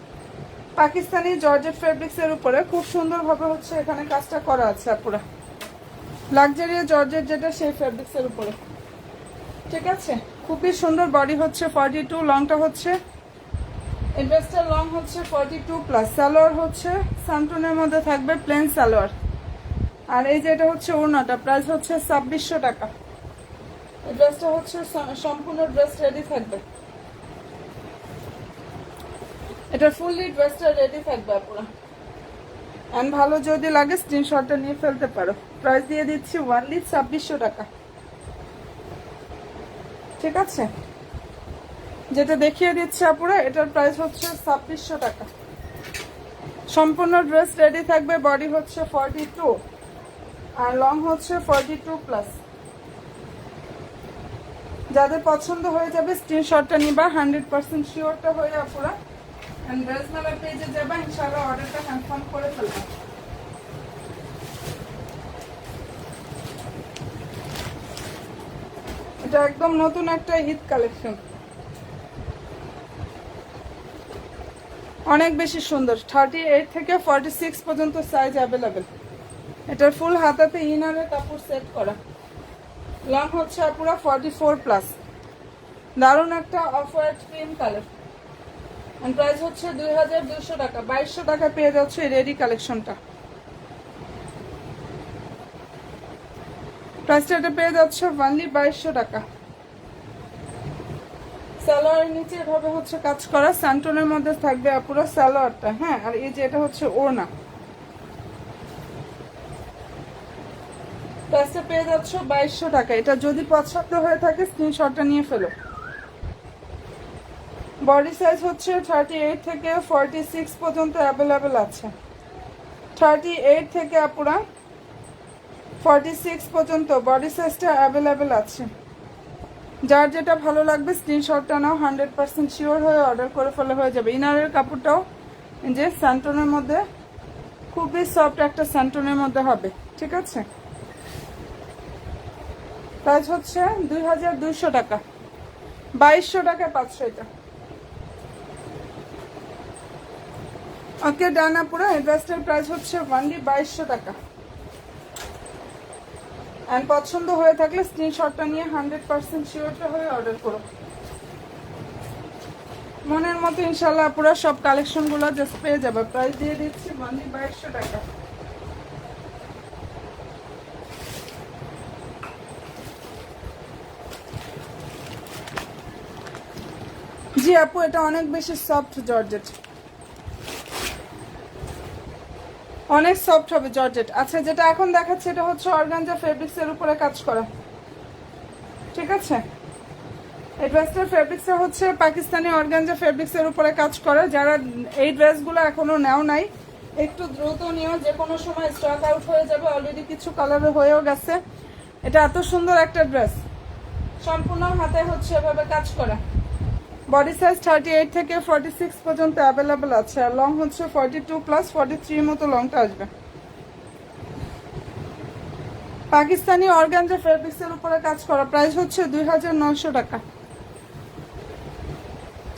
পাকিস্তানি জর্জেট ফেব্রিক্সের উপরে খুব সুন্দরভাবে হচ্ছে এখানে কাজটা করা আছে আপুরা। লাক্সারি জর্জেট যেটা সেই ফেব্রিক্সের উপরে, ঠিক আছে। খুবই সুন্দর। বডি হচ্ছে 42, লংটা হচ্ছে এই ড্রেসটার লং হচ্ছে 42 প্লাস। সালোয়ার হচ্ছে সান্টুনের মধ্যে থাকবে, প্লেন সালোয়ার। আর এই যে এটা হচ্ছে ওড়নাটা, প্রাইস হচ্ছে 2600 টাকা। এই ড্রেসটা হচ্ছে সম্পূর্ণ ড্রেস রেডি থাকবে। এটা ফুললি ড্রেসটা রেডি থাকবে আপুরা। এন্ড ভালো যদি লাগে স্ক্রিনশটটা নিয়ে ফেলতে পারো। প্রাইস দিয়ে দিচ্ছি ওয়ানলি 2600 টাকা, ঠিক আছে। যেটা দেখিয়ে দিচ্ছি আপুরা, এটার প্রাইস হচ্ছে 2600 টাকা। সম্পূর্ণ ড্রেস রেডি থাকবে। বডি হচ্ছে 42 আর লং হচ্ছে 42 প্লাস। যাদের পছন্দ হয়ে যাবে স্ক্রিনশটটা নিবা, 100% শিওরটা হয়ে আপুরা ড্রেস মেলার পেজে যাবা, ইনশাআল্লাহ অর্ডারটা কনফার্ম করে ফেলবা। এটা একদম নতুন একটা ঈদ কালেকশন, অনেক বেশি সুন্দর। 38 থেকে 46 পর্যন্ত সাইজ অ্যাভেলেবেল। এটার ফুল হাতাতে ইনারের কাপড় সেট করা। লং হচ্ছে পুরো 44 প্লাস। দারুণ একটা off white cream colour. Price হচ্ছে 2200 টাকা। 2200 টাকা পেয়ে যাচ্ছে রেডি কালেকশনটা। প্রাইসটা এটা পেয়ে যাচ্ছে অনলি 2200 টাকা। সালোয়ারের নিচে এভাবে হচ্ছে কাজ করা, স্যান্টনের মধ্যে থাকবে পুরো সালোয়ারটা। হ্যাঁ, আর এই যে এটা হচ্ছে ওড়না। প্রাইসটা পেয়ে যাচ্ছ 2200 টাকা। এটা যদি পছন্দ হয়ে থাকে স্ক্রিনশটটা নিয়ে ফেলো। বডি সাইজ হচ্ছে 38 থেকে 46 পর্যন্ত অ্যাভেলেবেল আছে। 38 থেকে আপুরা 46 পর্যন্ত বডি সাইজটা অ্যাভেলেবেল আছে। যার যেটা ভালো লাগবে স্ক্রিনশটটা নাও, 100% শিওর হয়ে অর্ডার করে ফেলে হয়ে যাবে। ইনারের কাপড়টাও যে স্যান্টনের মধ্যে খুবই সফট একটা স্যান্টনের মধ্যে হবে, ঠিক আছে। প্রাইস হচ্ছে 2200 টাকা। 2200 টাকা 500 এটা। ওকে ডান আপুরা। এই ড্রেসটার প্রাইস হচ্ছে অনলি 2200 টাকা। এন্ড পছন্দ হয়ে থাকলে স্ক্রিনশটটা নিয়ে 100% শিওরটা হয়ে অর্ডার করো। মনের মতো ইনশাল্লাহ আপুরা সব কালেকশনগুলো জাস্ট পেয়ে যাবে। প্রাইস দিয়ে দিচ্ছি অনলি 2200 টাকা। জি আপু, এটা অনেক বেশি সফট জর্জেট, অনেক সফট হবে জর্জেট। আচ্ছা, যেটা এখন দেখাচ্ছে এটা হচ্ছে অর্গানজা ফেব্রিক্স এর উপরে কাজ করা, ঠিক আছে। এই ড্রেসটার ফেব্রিক্সটা হচ্ছে পাকিস্তানি অর্গানজা ফেব্রিক্স এর উপরে কাজ করা। যারা এই ড্রেসগুলো এখনো নেও নাই, একটু দ্রুত নিও, যে কোনো সময় স্টক আউট হয়ে যাবে। অলরেডি কিছু কালারে হয়েও গেছে। এটা এত সুন্দর একটা ড্রেস, সম্পূর্ণ হাতে হচ্ছে এভাবে কাজ করা। বডি সাইজ 38 থেকে 46 পর্যন্ত অ্যাভেলেবেল আছে। আর লং হচ্ছে 42 প্লাস 43 মতো লংটা আসবে। পাকিস্তানি অর্গানজা ফেব্রিক্সের উপরে কাজ করা। প্রাইস হচ্ছে 2900 টাকা।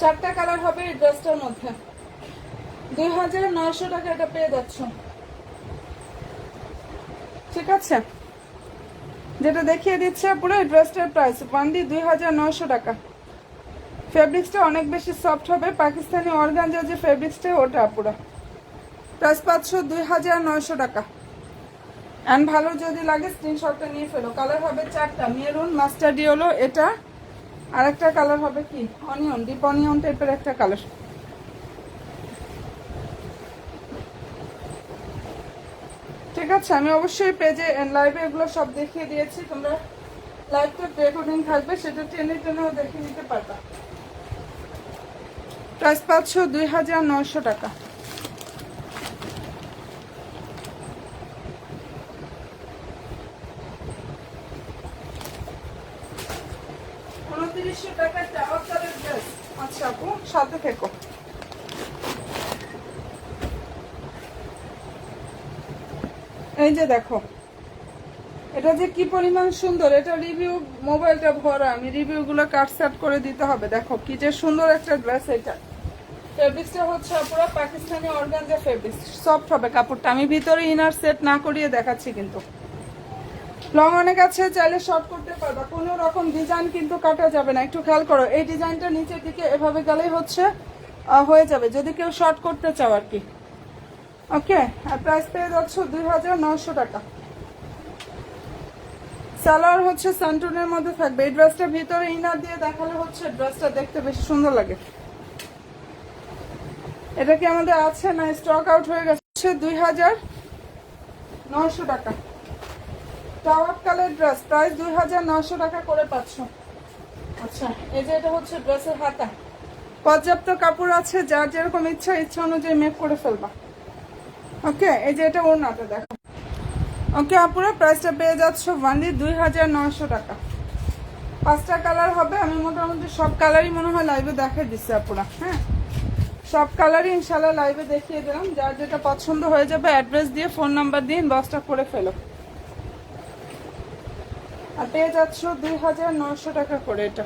4টা কালার হবে এই ড্রেসটার মধ্যে। 2900 টাকা এটা পেয়ে যাচ্ছ, ঠিক আছে। যেটা দেখিয়ে দিচ্ছে পুরো এই ড্রেসটার প্রাইস ওয়ানলি 2900 টাকা। ফেব্রিক্সটা অনেক বেশি সফট হবে, পাকিস্তানি অর্গানজা যে ফেব্রিক্সটা ওটা পুরো প্রাইস পাচ্ছ 2900 টাকা। অ্যান্ড ভালো যদি লাগে স্ক্রিনশটটা নিয়ে ফেলো। কালার হবে 4টা, মেরুন, মাস্টার্ড ইয়েলো, এটা আরেকটা কালার হবে কি অনিয়ন, ডিপ অনিয়ন টাইপের একটা কালার। ঠিক আছে, আমি অবশ্যই পেজে লাইভে এগুলো সব দেখিয়ে দিয়েছি, তোমরা লাইভটা রেকর্ডিং থাকবে সেটা টেনে টেনেও দেখে নিতে পারবা। প্রাইস পাচ্ছ 2900 টাকা। আচ্ছা আপু সাথে থেকো। এই যে দেখো এটা যে কি পরিমাণ সুন্দর, এটা রিভিউ মোবাইলটা ভরা, আমি রিভিউগুলো কাটসাট করে দিতে হবে। দেখো কি যে সুন্দর একটা ড্রেস। এটা ফেব্রিক্সটা হচ্ছে পুরো পাকিস্তানি অর্গানজা ফেব্রিক্স, সফট হবে কাপড়টা। আমি ভিতরে ইনার সেট না করিয়ে দেখাচ্ছি, কিন্তু লং অনেক আছে, চাইলে শর্ট করতে পারবা, কোনো রকম ডিজাইন কিন্তু কাটা যাবে না। একটু খেয়াল করো, এই ডিজাইনটা নিচের দিকে এভাবে গেলেই হচ্ছে হয়ে যাবে যদি কেউ শর্ট করতে চাও আর কি। ওকে, আর প্রাইস পেয়ে যাচ্ছ 2900 টাকা। সালোয়ার হচ্ছে সান্টুনের মধ্যে থাকবে। এই ড্রেসটা ভিতরে ইনার দিয়ে দেখালে হচ্ছে ড্রেসটা দেখতে বেশি সুন্দর লাগে। এটা কি আমাদের আছে না স্টক আউট হয়ে গেছে? 2900 টাকা টাওয়ার কালার ড্রেস, প্রাইস 2900 টাকা করে পাচ্ছ। আচ্ছা, এই যে এটা হচ্ছে ড্রেসের হাতা, পর্যাপ্ত কাপড় আছে, যার যেরকম ইচ্ছা অনুযায়ী মেক করে ফেলবা। ওকে, এই যে এটা ওড়নাটা দেখো। ওকে আপুরা, প্রাইসটা পেয়ে যাচ্ছ ওয়ানলি 2900 টাকা। 5টা কালার হবে, আমি মোটামুটি সব কালারই মনে হয় লাইভে দেখিয়ে দিচ্ছি আপুরা। হ্যাঁ, সব কালারই ইনশাল্লাহ লাইভে দেখিয়ে দিলাম। যার যেটা পছন্দ হয়ে যাবে অ্যাড্রেস দিয়ে ফোন নাম্বার দিয়ে ইনবক্সটা করে ফেলো। আর পেয়ে যাচ্ছ 2900 টাকা করে এটা।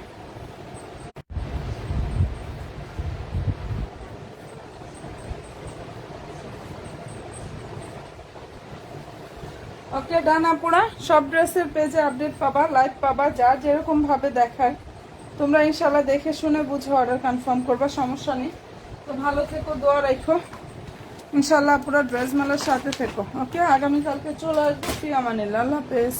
ওকে ডান আপুরা, সব ড্রেসের পেজে আপডেট পাবা, লাইভ পাবা, যার যেরকম ভাবে দেখায় তোমরা ইনশাল্লাহ দেখে শুনে বুঝে অর্ডার কনফার্ম করবা, সমস্যা নেই। তো ভালো থেকো, দোয়া রাখো, ইনশাল্লাহ পুরো ড্রেস মেলার সাথে থেকো। ওকে, আগামীকালকে চলে আসবো। ফি আমানিল্লাহ, আল্লাহ হাফেজ।